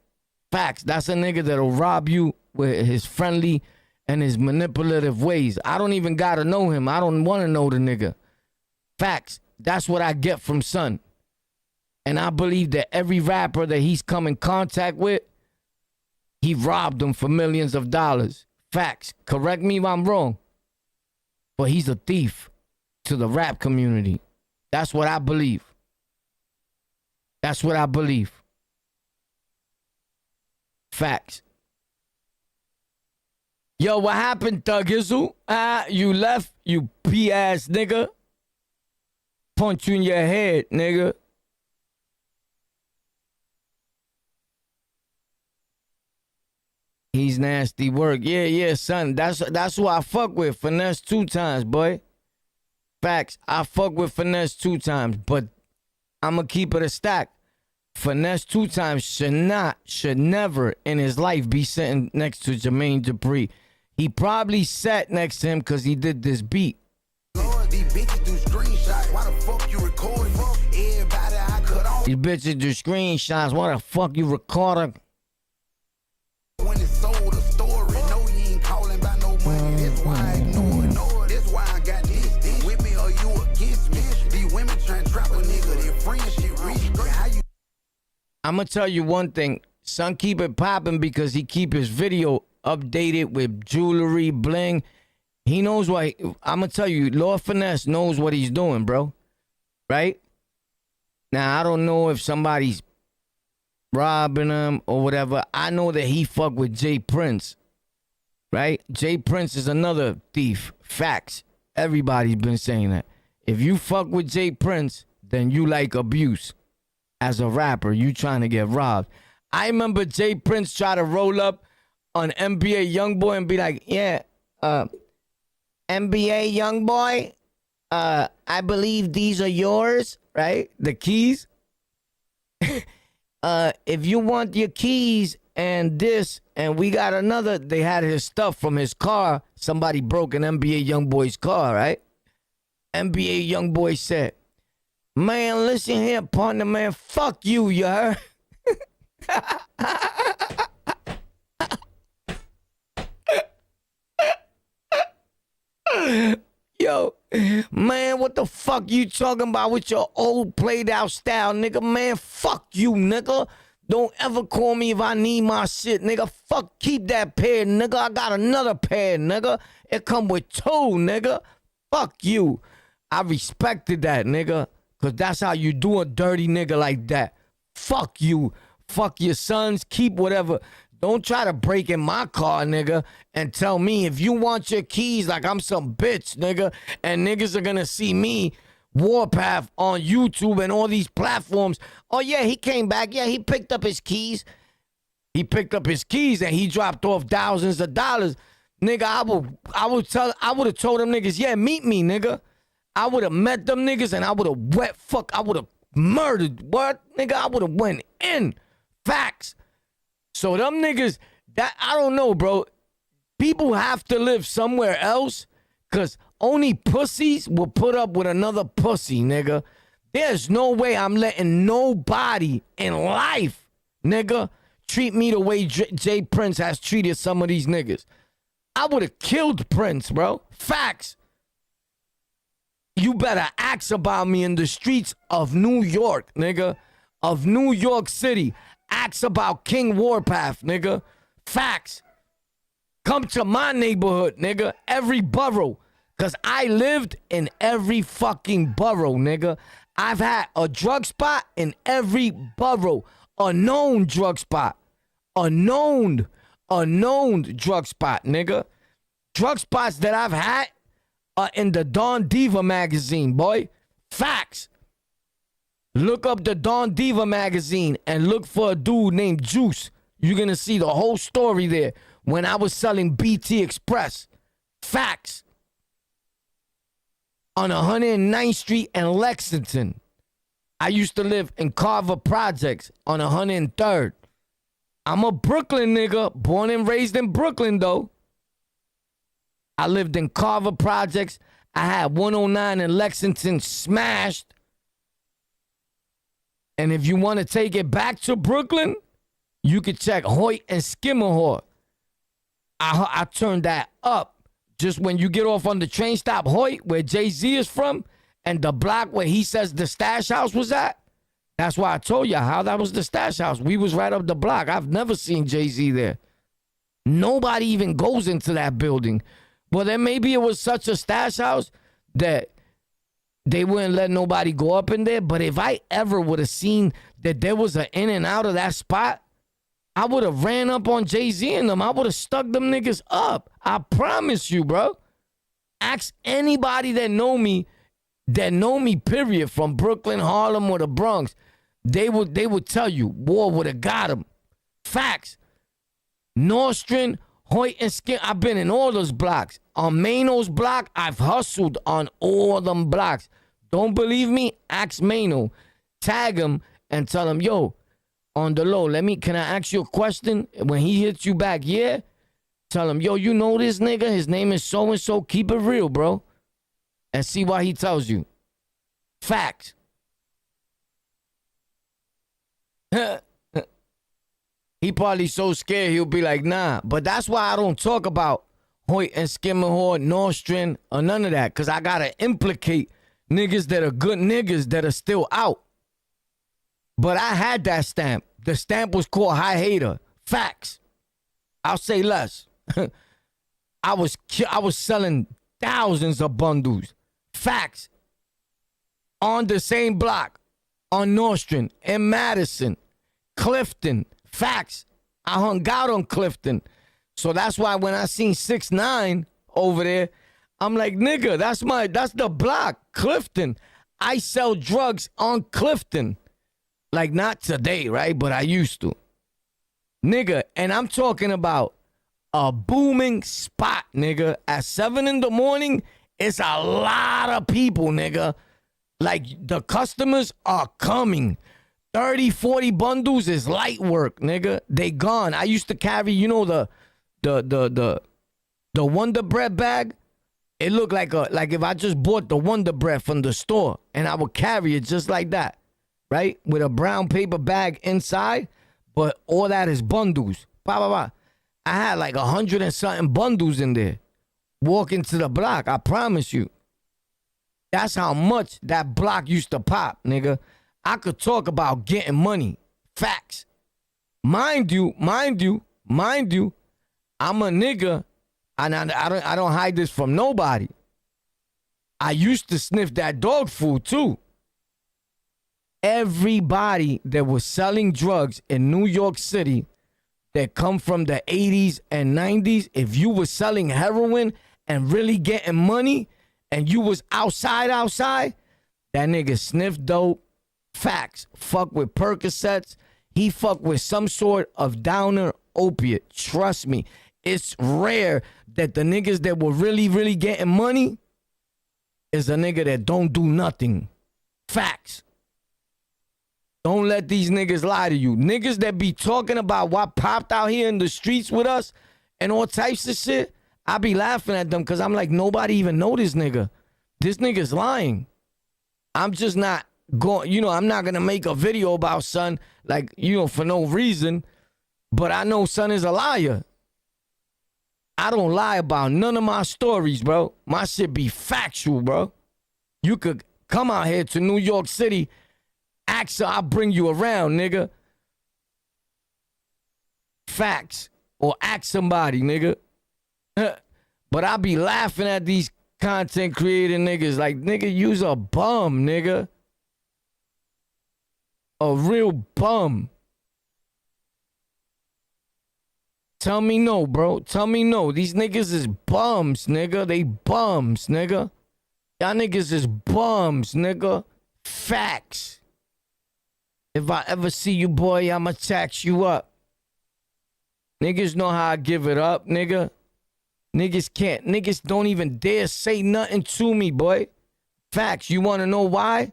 Facts. That's a nigga that'll rob you with his friendly and his manipulative ways. I don't even gotta know him. I don't want to know the nigga. Facts. That's what I get from Son. And I believe that every rapper that he's come in contact with, he robbed them for millions of dollars. Facts. Correct me if I'm wrong. But he's a thief to the rap community. That's what I believe. That's what I believe. Facts. Yo, what happened, Thug Izzle? You left, you P-ass nigga. Punch you in your head, nigga. He's nasty work. Yeah, son. That's who I fuck with. Finesse 2 times, boy. Facts. I fuck with Finesse 2 times, but I'ma keep it a stack. Finesse 2 times should never in his life be sitting next to Jermaine Dupri. He probably sat next to him because he did this beat. Lord, these bitches do screenshots. Why the fuck you recording? Everybody I cut off. These bitches do screenshots. Why the fuck you recording? When it sold a story, no, you ain't calling by no money. That's why I ignore it. That's why I got this with me or you against me. These women trying to trap a nigga. Their friendship reach. How you? I'm gonna tell you one thing. Son keep it popping because he keep his video updated with jewelry, bling. He knows what. I'm gonna tell you, Lord Finesse knows what he's doing, bro. Right? Now I don't know if somebody's robbing him or whatever. I know that he fuck with Jay Prince. Right? Jay Prince is another thief. Facts. Everybody's been saying that. If you fuck with Jay Prince, then you like abuse. As a rapper, you trying to get robbed. I remember Jay Prince try to roll up on NBA Youngboy and be like, yeah, NBA Youngboy, I believe these are yours, right? The keys. If you want your keys and this, and we got another, they had his stuff from his car. Somebody broke an NBA Youngboy's car, right? NBA Youngboy said, man, listen here, partner, man, fuck you, you heard? Yo, man, what the fuck you talking about with your old played out style, nigga? Man, fuck you, nigga. Don't ever call me if I need my shit, nigga. Fuck, keep that pair, nigga. I got another pair, nigga. It come with 2, nigga. Fuck you. I respected that, nigga. Cause that's how you do a dirty nigga like that. Fuck you. Fuck your sons. Keep whatever. Don't try to break in my car, nigga, and tell me if you want your keys like I'm some bitch, nigga, and niggas are gonna see me, Warpath, on YouTube and all these platforms. Oh, yeah, he came back. Yeah, he picked up his keys. He picked up his keys and he dropped off thousands of dollars. Nigga, I would have told them niggas, yeah, meet me, nigga. I would have met them niggas and I would have I would have murdered. What? Nigga, I would have went in. Facts. So them niggas, that I don't know, bro. People have to live somewhere else because only pussies will put up with another pussy, nigga. There's no way I'm letting nobody in life, nigga, treat me the way Jay Prince has treated some of these niggas. I would have killed Prince, bro. Facts. You better ask about me in the streets of New York, nigga. Of New York City. Ask about King Warpath, nigga. Facts. Come to my neighborhood, nigga. Every borough. Because I lived in every fucking borough, nigga. I've had a drug spot in every borough. A known drug spot. A known drug spot, nigga. Drug spots that I've had are in the Don Diva magazine, boy. Facts. Look up the Don Diva magazine and look for a dude named Juice. You're going to see the whole story there when I was selling BT Express. Facts. On 109th Street in Lexington. I used to live in Carver Projects on 103rd. I'm a Brooklyn nigga, born and raised in Brooklyn, though. I lived in Carver Projects. I had 109 in Lexington smashed. And if you want to take it back to Brooklyn, you could check Hoyt and Skimmerhor. I turned that up. Just when you get off on the train stop Hoyt, where Jay-Z is from, and the block where he says the stash house was at, that's why I told you how that was the stash house. We was right up the block. I've never seen Jay-Z there. Nobody even goes into that building. Well, then maybe it was such a stash house that they wouldn't let nobody go up in there. But if I ever would have seen that there was an in and out of that spot, I would have ran up on Jay-Z and them. I would have stuck them niggas up. I promise you, bro. Ask anybody that know me, period, from Brooklyn, Harlem, or the Bronx. They would tell you, war would have got him. Facts. Nostrand, Hoyt, and Skin. I've been in all those blocks. On Mano's block, I've hustled on all them blocks. Don't believe me? Ask Mano. Tag him and tell him, yo, on the low, can I ask you a question? When he hits you back, yeah? Tell him, yo, you know this nigga? His name is so-and-so. Keep it real, bro. And see why he tells you. Facts. He probably so scared he'll be like, nah. But that's why I don't talk about Hoyt and Skimmerhor, Nostrand, or none of that. Because I got to implicate niggas that are good niggas that are still out. But I had that stamp. The stamp was called High Hater. Facts. I'll say less. I was selling thousands of bundles. Facts. On the same block. On Nostrand. In Madison. Clifton. Facts. I hung out on Clifton. So that's why when I seen 6ix9ine over there, I'm like, nigga, that's the block. Clifton. I sell drugs on Clifton. Like, not today, right? But I used to. Nigga, and I'm talking about a booming spot, nigga. At 7 in the morning, it's a lot of people, nigga. Like, the customers are coming. 30, 40 bundles is light work, nigga. They gone. I used to carry, you know, the Wonder Bread bag. It looked like if I just bought the Wonder Bread from the store and I would carry it just like that. Right? With a brown paper bag inside, but all that is bundles. Blah, blah, blah. I had like 100 and something bundles in there. Walking to the block, I promise you. That's how much that block used to pop, nigga. I could talk about getting money. Facts. Mind you, I'm a nigga, and I don't hide this from nobody. I used to sniff that dog food too. Everybody that was selling drugs in New York City, that come from the 80s and 90s, if you was selling heroin and really getting money and you was outside, that nigga sniffed dope. Facts. Fuck with Percocets. He fuck with some sort of downer opiate. Trust me. It's rare that the niggas that were really, really getting money is a nigga that don't do nothing. Facts. Don't let these niggas lie to you. Niggas that be talking about what popped out here in the streets with us and all types of shit, I be laughing at them because I'm like, nobody even know this nigga. This nigga's lying. I'm just not going, I'm not going to make a video about son, like, for no reason. But I know son is a liar. I don't lie about none of my stories, bro. My shit be factual, bro. You could come out here to New York City, ask her, I'll bring you around, nigga. Facts. Or ask somebody, nigga. But I be laughing at these content creator niggas like, nigga, you's a bum, nigga. A real bum. Tell me no, bro. Tell me no. These niggas is bums, nigga. They bums, nigga. Y'all niggas is bums, nigga. Facts. If I ever see you, boy, I'ma tax you up. Niggas know how I give it up, nigga. Niggas don't even dare say nothing to me, boy. Facts. You wanna know why?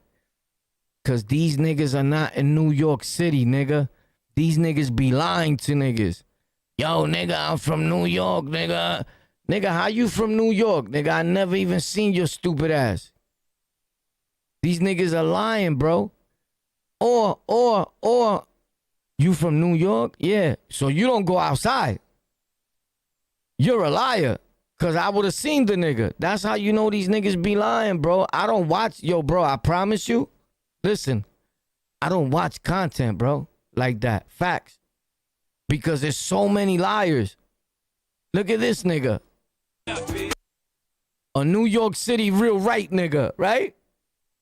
Cause these niggas are not in New York City, nigga. These niggas be lying to niggas. Yo, nigga, I'm from New York, nigga. Nigga, how you from New York? Nigga, I never even seen your stupid ass. These niggas are lying, bro. Or, you from New York? Yeah. So you don't go outside. You're a liar. Cause I would have seen the nigga. That's how you know these niggas be lying, bro. I don't watch, bro, I promise you. Listen, I don't watch content, bro, like that. Facts. Because there's so many liars. Look at this nigga. A New York City real right nigga, right?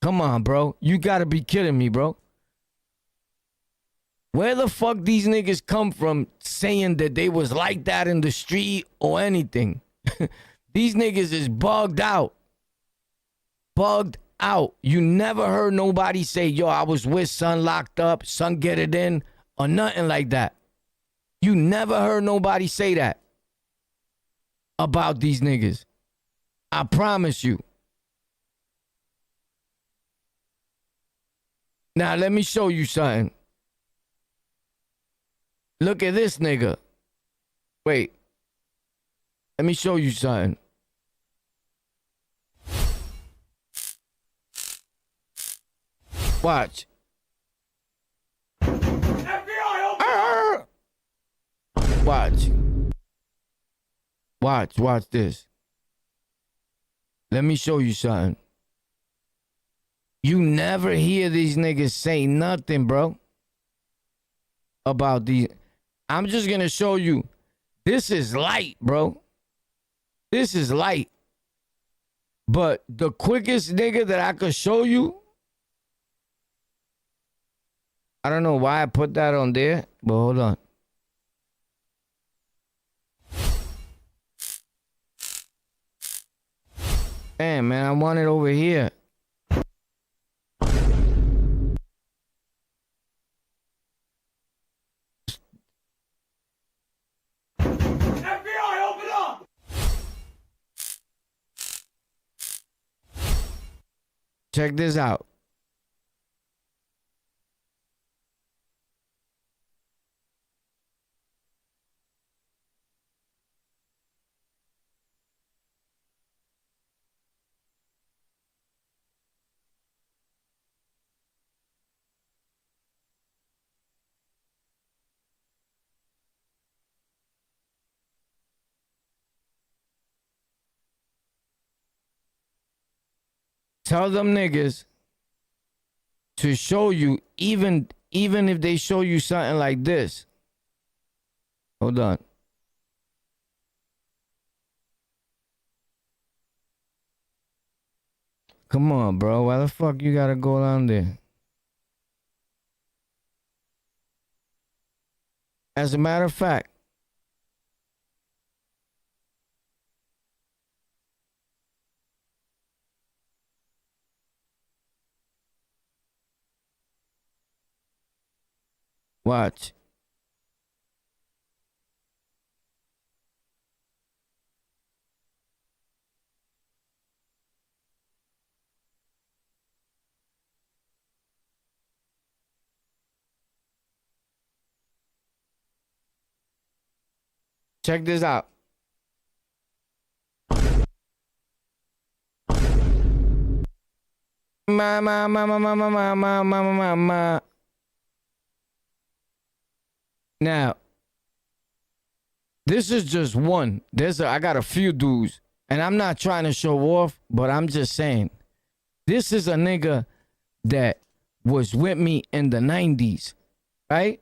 Come on, bro. You gotta be kidding me, bro. Where the fuck these niggas come from saying that they was like that in the street or anything? These niggas is bugged out. Bugged out. You never heard nobody say, yo, I was with son locked up, son get it in, or nothing like that. You never heard nobody say that about these niggas. I promise you. Now, let me show you something. Look at this nigga. Wait. Let me show you something. Watch. Watch. Watch this. Let me show you something. You never hear these niggas say nothing, bro, about these. I'm just gonna show you. This is light, bro. This is light. But the quickest nigga that I could show you, I don't know why I put that on there, but hold on. Damn, man, I want it over here. FBI, open up! Check this out. Tell them niggas to show you, even if they show you something like this. Hold on. Come on, bro. Why the fuck you gotta go down there? As a matter of fact, watch. Check this out. Ma. Now, this is just one. I got a few dudes, and I'm not trying to show off, but I'm just saying, this is a nigga that was with me in the 90s, right?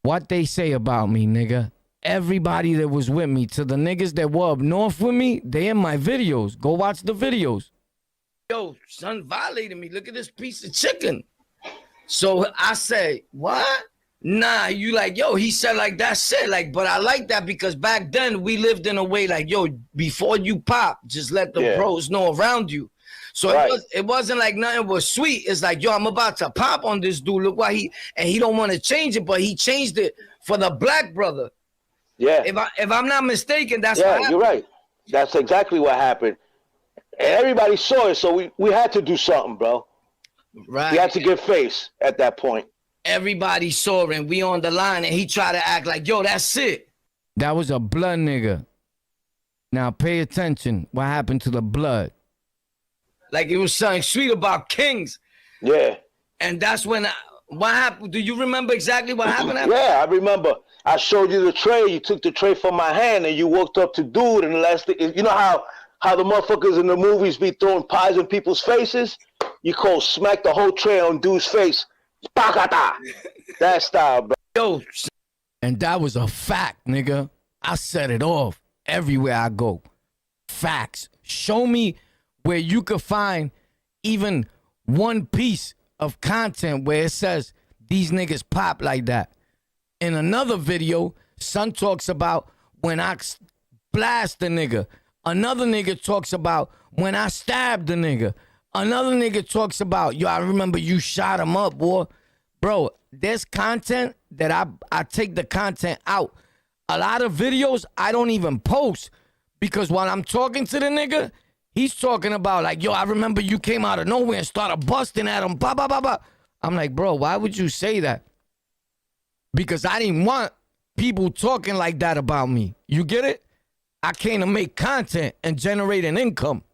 What they say about me, nigga. Everybody that was with me, to the niggas that were up north with me, they in my videos. Go watch the videos. Yo, son violated me. Look at this piece of chicken. So I say, what? Nah, you like, yo, he said like that shit. Like, but I like that because back then we lived in a way like, yo, before you pop, just let the bros know around you. So it wasn't like nothing was sweet. It's like, yo, I'm about to pop on this dude. Look why he don't want to change it, but he changed it for the black brother. Yeah. If I'm not mistaken, that's what happened. You're right. That's exactly what happened. And everybody saw it, so we had to do something, bro. Right. We had to give face at that point. Everybody saw it, and we on the line, and he tried to act like, yo, that's it. That was a blood nigga. Now pay attention. What happened to the blood? Like it was something sweet about kings. Yeah. And that's when, what happened? Do you remember exactly what happened? Yeah, I remember. I showed you the tray. You took the tray from my hand, and you walked up to dude, and the last thing, you know how the motherfuckers in the movies be throwing pies in people's faces? You cold smack the whole tray on dude's face. That style, bro. Yo, and that was a fact, nigga. I set it off everywhere I go. Facts. Show me where you could find even one piece of content where it says these niggas pop like that. In another video, son talks about when I blast the nigga. Another nigga talks about when I stabbed the nigga. Another nigga talks about, yo, I remember you shot him up, boy. Bro, there's content that I take the content out. A lot of videos I don't even post because while I'm talking to the nigga, he's talking about like, yo, I remember you came out of nowhere and started busting at him. Bah, bah, bah, bah. I'm like, bro, why would you say that? Because I didn't want people talking like that about me. You get it? I came to make content and generate an income.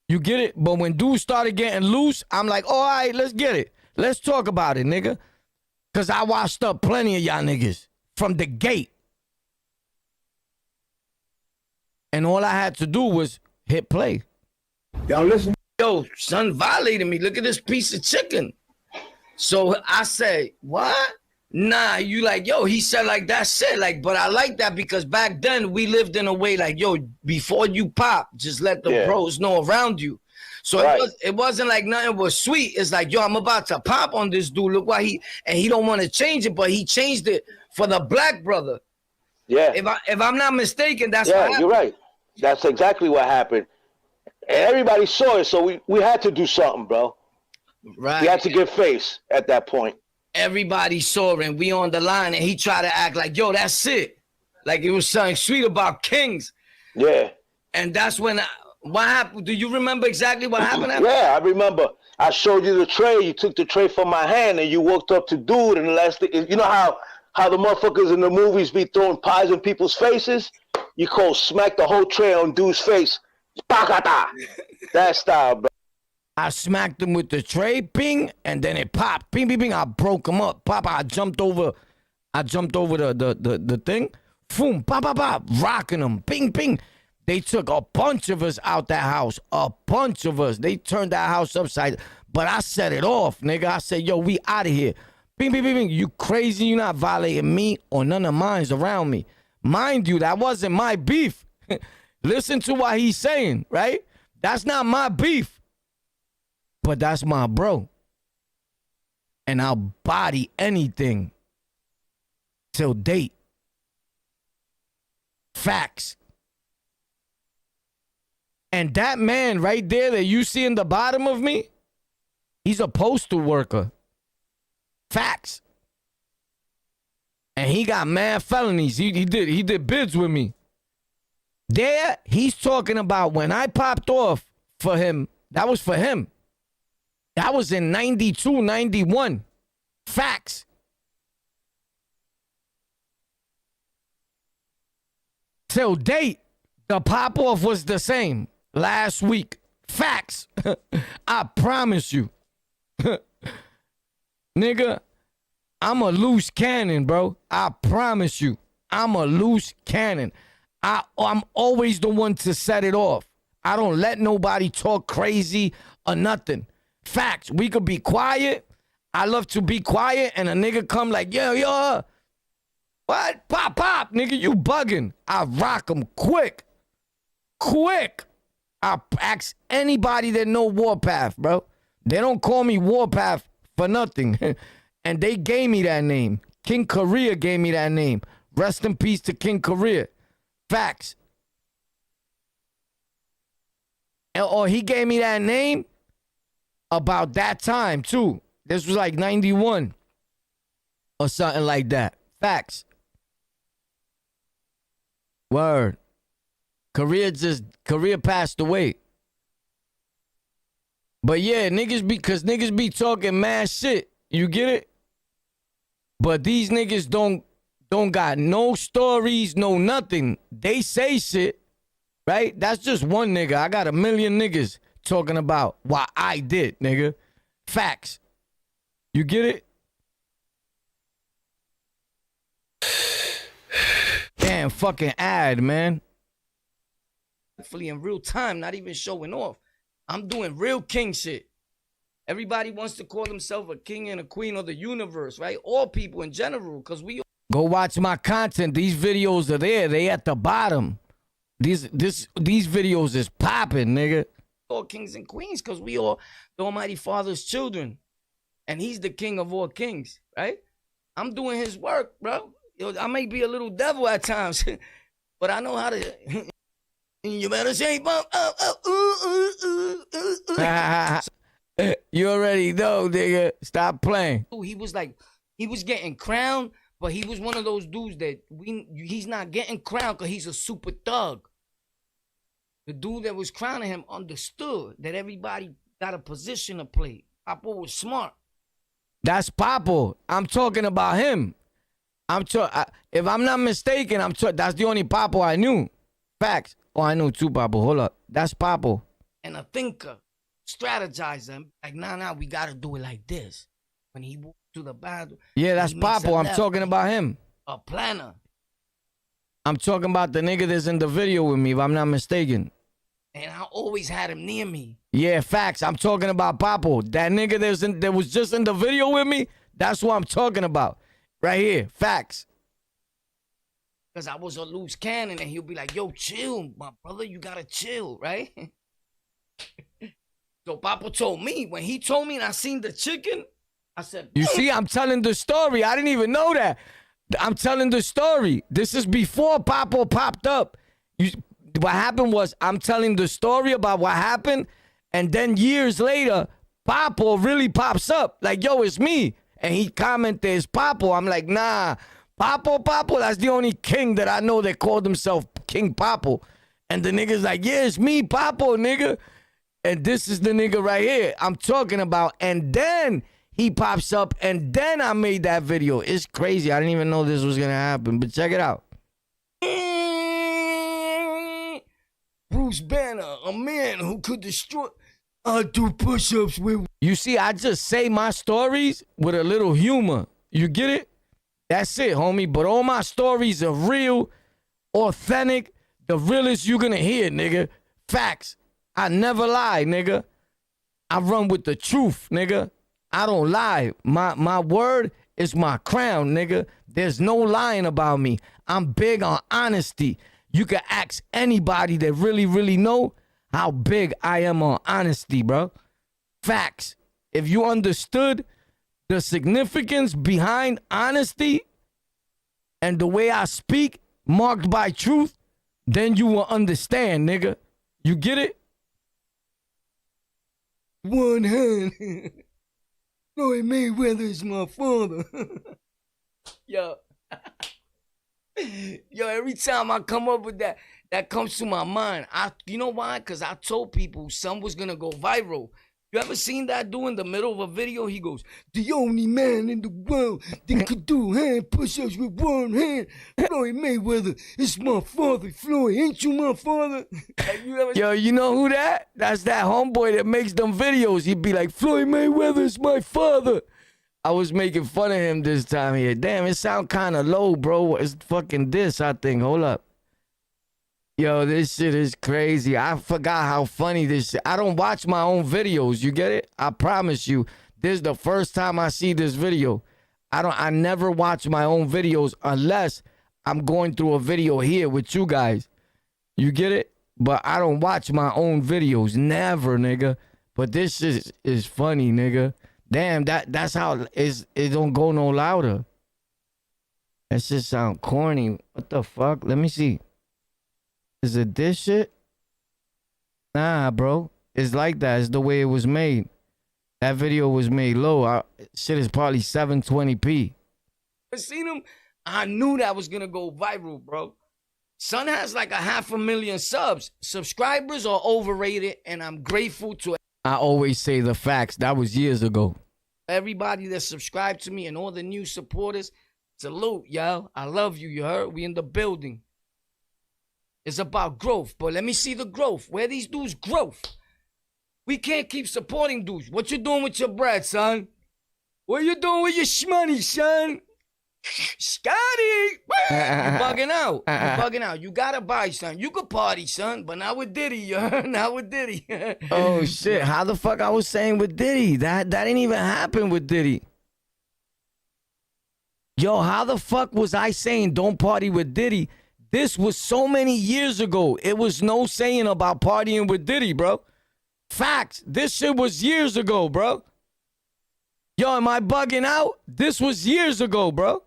You get it? But when dudes started getting loose, I'm like, all right, let's get it. Let's talk about it, nigga. Because I washed up plenty of y'all niggas from the gate. And all I had to do was hit play. Y'all listen. Yo, son violated me. Look at this piece of chicken. So I say, what? Nah, you like, yo, he said like that shit. Like, but I like that because back then we lived in a way like, yo, before you pop, just let the bros know around you. So it wasn't like nothing was sweet. It's like, yo, I'm about to pop on this dude. Look why he don't want to change it, but he changed it for the black brother. Yeah. If I'm not mistaken, that's what happened. You're right. That's exactly what happened. And everybody saw it, so we had to do something, bro. Right. We had to give face at that point. Everybody saw it, and we on the line, and he tried to act like, yo, that's it. Like it was something sweet about kings. Yeah. And that's when, what happened? Do you remember exactly what happened? Yeah, I remember. I showed you the tray. You took the tray from my hand, and you walked up to dude, and the last thing, you know how the motherfuckers in the movies be throwing pies in people's faces? You cold smack the whole tray on dude's face. That style, bro. I smacked him with the tray, ping, and then it popped. Ping, ping, ping. I broke him up. Pop, I jumped over the thing. Boom, pop, pop, pop. Rocking him. Ping, ping. They took a bunch of us out that house. A bunch of us. They turned that house upside. But I set it off, nigga. I said, yo, we out of here. Ping, ping, ping, ping. You crazy? You not violating me or none of mine's around me. Mind you, that wasn't my beef. Listen to what he's saying, right? That's not my beef. But that's my bro. And I'll body anything till date. Facts. And that man right there that you see in the bottom of me, he's a postal worker. Facts. And he got mad felonies. He did bids with me. There, he's talking about when I popped off for him. That was for him. That was in 92, 91. Facts. Till date, the pop-off was the same last week. Facts. I promise you. Nigga, I'm a loose cannon, bro. I promise you. I'm a loose cannon. I'm always the one to set it off. I don't let nobody talk crazy or nothing. Facts. We could be quiet. I love to be quiet, and a nigga come like, yo. What? Pop, nigga, you bugging. I rock them quick. I ask anybody that know Warpath, bro. They don't call me Warpath for nothing. And they gave me that name. King Korea gave me that name. Rest in peace to King Korea. Facts. Or he gave me that name about that time, too. This was like 91 or something like that. Facts. Word. Korea passed away. But yeah, niggas be talking mad shit. You get it? But these niggas don't got no stories, no nothing. They say shit, right? That's just one nigga. I got a million niggas talking about what I did, nigga. Facts. You get it? Damn fucking ad, man. Hopefully in real time, not even showing off. I'm doing real king shit. Everybody wants to call themselves a king and a queen of the universe, right? All people in general, because we go watch my content. These videos are there. They at the bottom. These videos is popping, nigga. All kings and queens, because we all the Almighty Father's children. And he's the king of all kings, right? I'm doing his work, bro. Yo, I may be a little devil at times, but I know how to. You better say bump up. You already know, nigga. Stop playing. He was getting crowned, but he was one of those dudes that he's not getting crowned because he's a super thug. The dude that was crowning him understood that everybody got a position to play. Papo was smart. That's Papo. I'm talking about him. If I'm not mistaken, that's the only Papo I knew. Facts. Oh, I know two Papo. Hold up. That's Papo. And a thinker, strategizer. Like, nah, we got to do it like this. When he walked to the bathroom. Yeah, that's Papo. I'm talking about him. A planner. I'm talking about the nigga that's in the video with me, if I'm not mistaken. And I always had him near me. Yeah, facts. I'm talking about Papo. That nigga that was just in the video with me, that's what I'm talking about. Right here. Facts. Because I was a loose cannon, and he'll be like, yo, chill, my brother. You got to chill, right? So Papo told me. When he told me and I seen the chicken, I said, you see, I'm telling the story. I didn't even know that. I'm telling the story. This is before Papo popped up. What happened was I'm telling the story about what happened, and then years later, Papo really pops up. Like, yo, it's me. And he commented, it's Papo. I'm like, nah, Papo, that's the only king that I know that called himself King Papo. And the nigga's like, yeah, it's me, Papo, nigga. And this is the nigga right here I'm talking about. And then he pops up, and then I made that video. It's crazy. I didn't even know this was going to happen, but check it out. Bruce Banner, a man who could destroy. I do push-ups with. You see, I just say my stories with a little humor. You get it? That's it, homie. But all my stories are real, authentic, the realest you gonna hear, nigga. Facts. I never lie, nigga. I run with the truth, nigga. I don't lie. My word is my crown, nigga. There's no lying about me. I'm big on honesty. You can ask anybody that really, really know how big I am on honesty, bro. Facts. If you understood the significance behind honesty, and the way I speak, marked by truth, then you will understand, nigga. You get it? One hand. Floyd Mayweather is my father. Yo. Yo, every time I come up with that, that comes to my mind. You know why? Because I told people some was going to go viral. You ever seen that dude in the middle of a video? He goes, the only man in the world that could do hand push-ups with one hand, Floyd Mayweather, is my father. Floyd, ain't you my father? Yo, you know who that? That's that homeboy that makes them videos. He'd be like, Floyd Mayweather is my father. I was making fun of him this time here. Damn, it sound kind of low, bro. It's fucking this, I think. Hold up. Yo, this shit is crazy. I forgot how funny this shit. I don't watch my own videos. You get it? I promise you. This is the first time I see this video. I never watch my own videos unless I'm going through a video here with you guys. You get it? But I don't watch my own videos. Never, nigga. But this shit is funny, nigga. Damn, that's how it don't go no louder. That shit sound corny. What the fuck? Let me see. Is it this shit? Nah, bro. It's like that. It's the way it was made. That video was made low. Shit is probably 720p. I seen him. I knew that was gonna go viral, bro. Son has like 500,000 subs. Subscribers are overrated, and I'm grateful to. I always say the facts. That was years ago. Everybody that subscribed to me and all the new supporters, salute, yo. I love you, you heard? We in the building. It's about growth, but let me see the growth. Where these dudes growth? We can't keep supporting dudes. What you doing with your bread, son? What you doing with your shmoney, son? Scotty! You bugging out. You bugging out. You gotta buy, son. You could party, son, but not with Diddy, you heard? Not with Diddy. Oh, shit. How the fuck I was saying with Diddy? That didn't even happen with Diddy. Yo, how the fuck was I saying don't party with Diddy? This was so many years ago. It was no saying about partying with Diddy, bro. Facts. This shit was years ago, bro. Yo, am I bugging out? This was years ago, bro.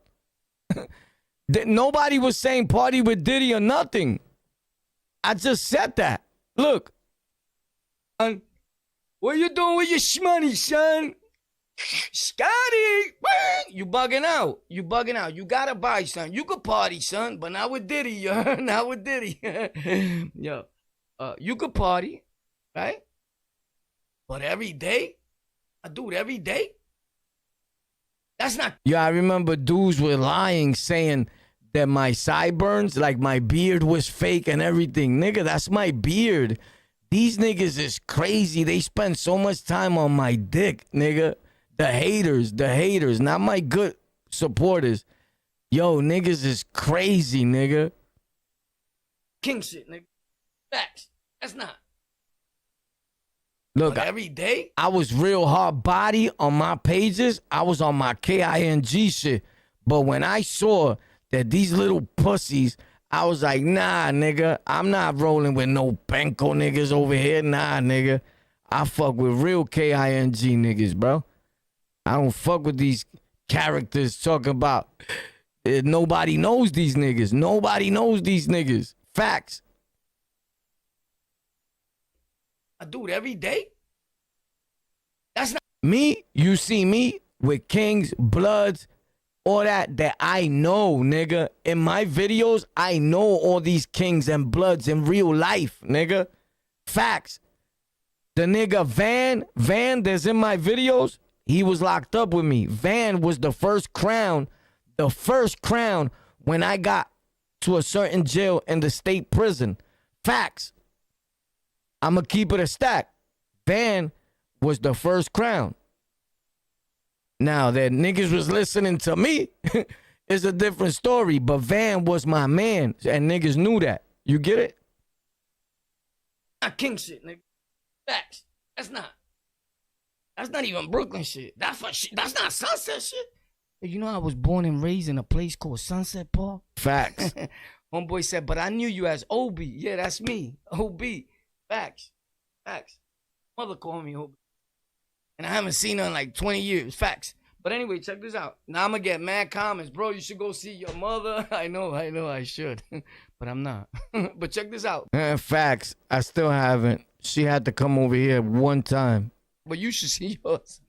Nobody was saying party with Diddy or nothing. I just said that. Look. What you doing with your shmoney, son? Scotty! You bugging out. You bugging out. You gotta buy, son. You could party, son, but not with Diddy, you heard? Not with Diddy. Yo, you could party, right? But every day? Dude, every day? That's not. Yeah, I remember dudes were lying, saying that my sideburns, like my beard was fake and everything. Nigga, that's my beard. These niggas is crazy. They spend so much time on my dick, nigga. The haters, not my good supporters. Yo, niggas is crazy, nigga. King shit, nigga. Facts. That's not. Look, every day, I was real hard body on my pages. I was on my KING shit. But when I saw that these little pussies, I was like, nah, nigga. I'm not rolling with no Benko niggas over here. Nah, nigga. I fuck with real KING niggas, bro. I don't fuck with these characters talking about nobody knows these niggas. Nobody knows these niggas. Facts. I do it every day. That's not me. You see me with Kings, Bloods, all that I know, nigga. In my videos, I know all these Kings and Bloods in real life, nigga. Facts. The nigga Van that's in my videos, he was locked up with me. Van was the first crown when I got to a certain jail in the state prison. Facts. I'ma keep it a stack. Van was the first crown. Now that niggas was listening to me, it's a different story. But Van was my man, and niggas knew that. You get it? Not king shit, nigga. Facts. That's not even Brooklyn shit. That's not Sunset shit. You know I was born and raised in a place called Sunset Park? Facts. Homeboy said, but I knew you as OB. Yeah, that's me. OB. Facts. Mother called me OB. And I haven't seen her in like 20 years. Facts. But anyway, check this out. Now I'm gonna get mad comments. Bro, you should go see your mother. I know, I should. But I'm not. But check this out. Facts. I still haven't. She had to come over here one time. But you should see yours.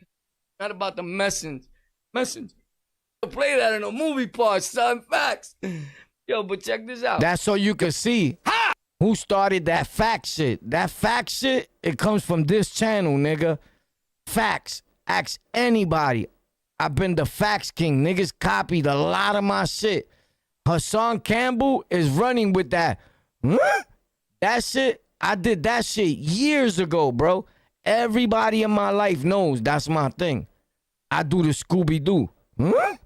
Not about the messenger. Play that in a movie part, son. Facts. Yo, but check this out. That's so you can see who started that fact shit. That fact shit, it comes from this channel, nigga. Facts. Ask anybody. I've been the facts king. Niggas copied a lot of my shit. Hassan Campbell is running with that. Huh? That shit, I did that shit years ago, bro. Everybody in my life knows that's my thing. I do the Scooby-Doo. Huh?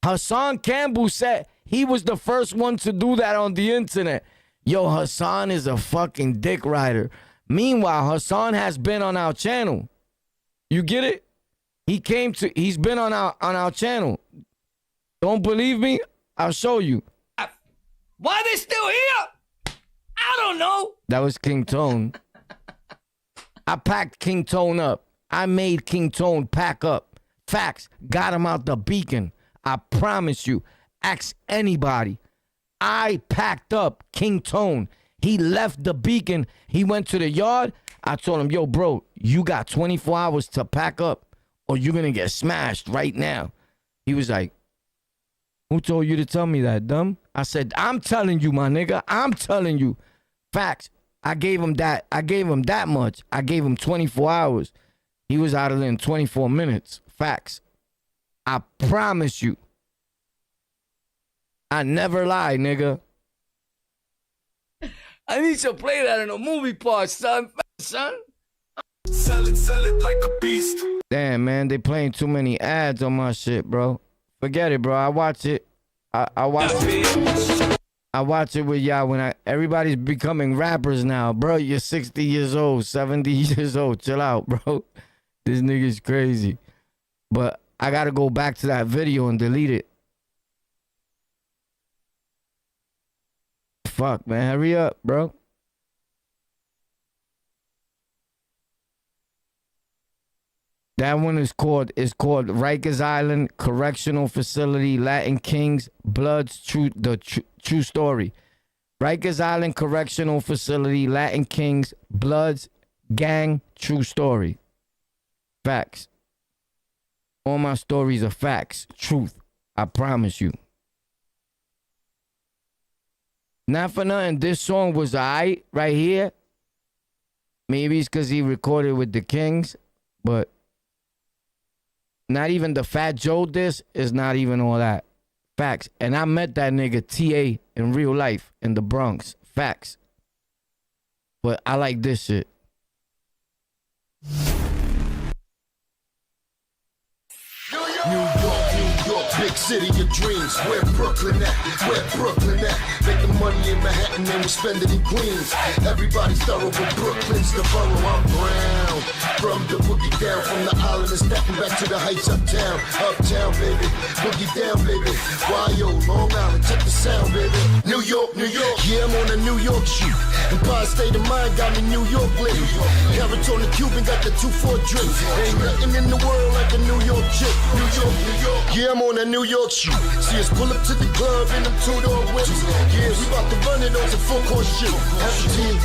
Hassan Campbell said he was the first one to do that on the internet. Yo, Hassan is a fucking dick rider. Meanwhile, Hassan has been on our channel. You get it? He's been on our channel. Don't believe me? I'll show you. Why they still here? I don't know. That was King Tone. I packed King Tone up. I made King Tone pack up. Facts. Got him out the beacon. I promise you. Ask anybody. I packed up King Tone. He left the beacon. He went to the yard. I told him, yo, bro, you got 24 hours to pack up or you're going to get smashed right now. He was like, who told you to tell me that, dumb? I said, I'm telling you, my nigga. I'm telling you. Facts. I gave him that. I gave him that much. I gave him 24 hours. He was out of there in 24 minutes. Facts. I promise you. I never lie, nigga. I need to play that in a movie part, son. Son. Sell it like a beast. Damn, man, they playing too many ads on my shit, bro. Forget it, bro. I watch it. I watch it. I watch it with y'all when everybody's becoming rappers now, bro. You're 60 years old, 70 years old. Chill out, bro. This nigga's crazy. But I gotta go back to that video and delete it. Fuck, man. Hurry up, bro. That one is called Rikers Island Correctional Facility, Latin Kings, Bloods, True Story. Rikers Island Correctional Facility, Latin Kings, Bloods, Gang, True Story. Facts. All my stories are facts. Truth. I promise you. Not for nothing, this song was alright right here. Maybe it's because he recorded with the Kings, but not even the Fat Joe diss is not even all that. Facts. And I met that nigga TA in real life in the Bronx. Facts. But I like this shit. New York, big city of dreams. Where Brooklyn at? Make the money in Manhattan and we spend it in Queens. Everybody's thorough, but Brooklyn's the borough. I'm brown. From the boogie down, from the island and stepping back to the heights uptown. Uptown, baby. Boogie down, baby. YO, Long Island, check the sound, baby. New York. Yeah, I'm on a New York shoot. Empire State of Mind got me New York lit. Carrots on the Cuban, got the 2-4 drink. Ain't nothing in the world like a New York chick. New York. Yeah, I'm on a New York shoot. See us pull up to the club in them 2-door whips. Yeah, we about to run it on some full-court shit. Have a team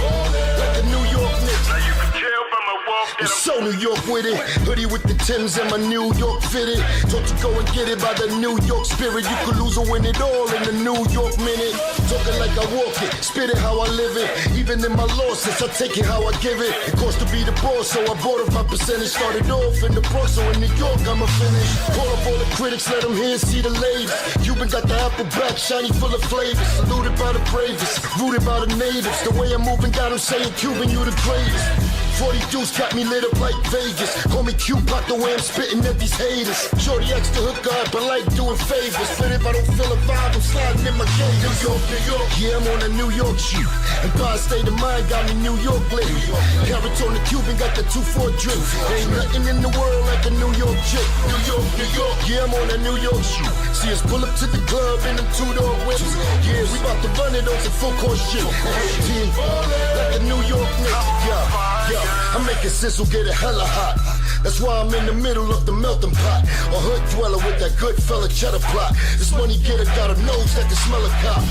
like the New York Knicks. Now you can tell by my walk I'm that so New York with it. Hoodie with the Timbs and my New York fitted. Don't you go and get it by the New York spirit. You could lose or win it all in the New York minute. Talking like I walk it, spit it how I live it. Even in my losses, I take it how I give it. It costs to be the boss, so I bought up my percentage. Started off in the Bronx, so in New York I'ma finish. Call up all the critics, let them hear and see the labels. Cuban got the apple back, shiny full of flavors. Saluted by the bravest, rooted by the natives. The way I'm moving got them saying Cuban, you the greatest. 40 dudes got me lit up like Vegas. Call me Q-Pop the way I'm spitting at these haters. Shorty extra hook up, I like doing favors. But if I don't feel a vibe, I'm sliding in my game. New York. Yeah, I'm on a New York shoot. Empire State of Mind got me New York lit. Carrots on the Cuban, got the 2-4 drink. Ain't nothing in the world like a New York chick. New York. Yeah, I'm on a New York shoot. See us pull up to the club in them 2-door whips. Yeah, we about to run it on some full-court shit. Team like the New York Knicks. Yeah. I make it sizzle, get it hella hot. That's why I'm in the middle of the melting pot. A hood dweller with that good fella cheddar plot. This money getter got a nose that can smell a cop.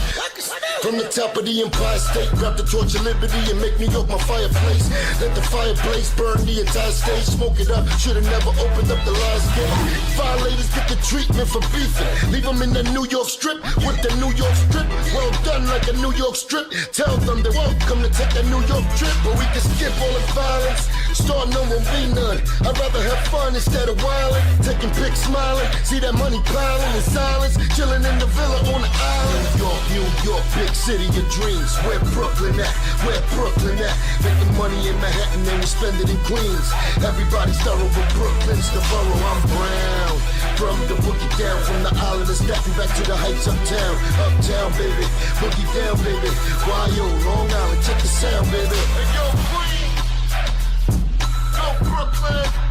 From the top of the Empire State, grab the torch of liberty and make New York my fireplace. Let the fireplace burn the entire stage. Smoke it up, should've never opened up the last gate. Violators get the treatment for beefing. Leave them in the New York strip with the New York strip. Well done like a New York strip. Tell them they're welcome to take that New York trip. But we can skip all the violence. Start no won't be none. I'd rather have fun instead of wildin'. Taking pics, smiling. See that money piling in silence. Chilling in the villa on the island. New York, big city of dreams. Where Brooklyn at? Where Brooklyn at? Making money in Manhattan and we spend it in Queens. Everybody's thorough, but Brooklyn's the borough. I'm brown. From the boogie down, from the island of Staten back to the heights uptown. Uptown, baby. Boogie down, baby. Yo, Long Island, check the sound, baby. Hey, yo, Queen. Go Brooklyn.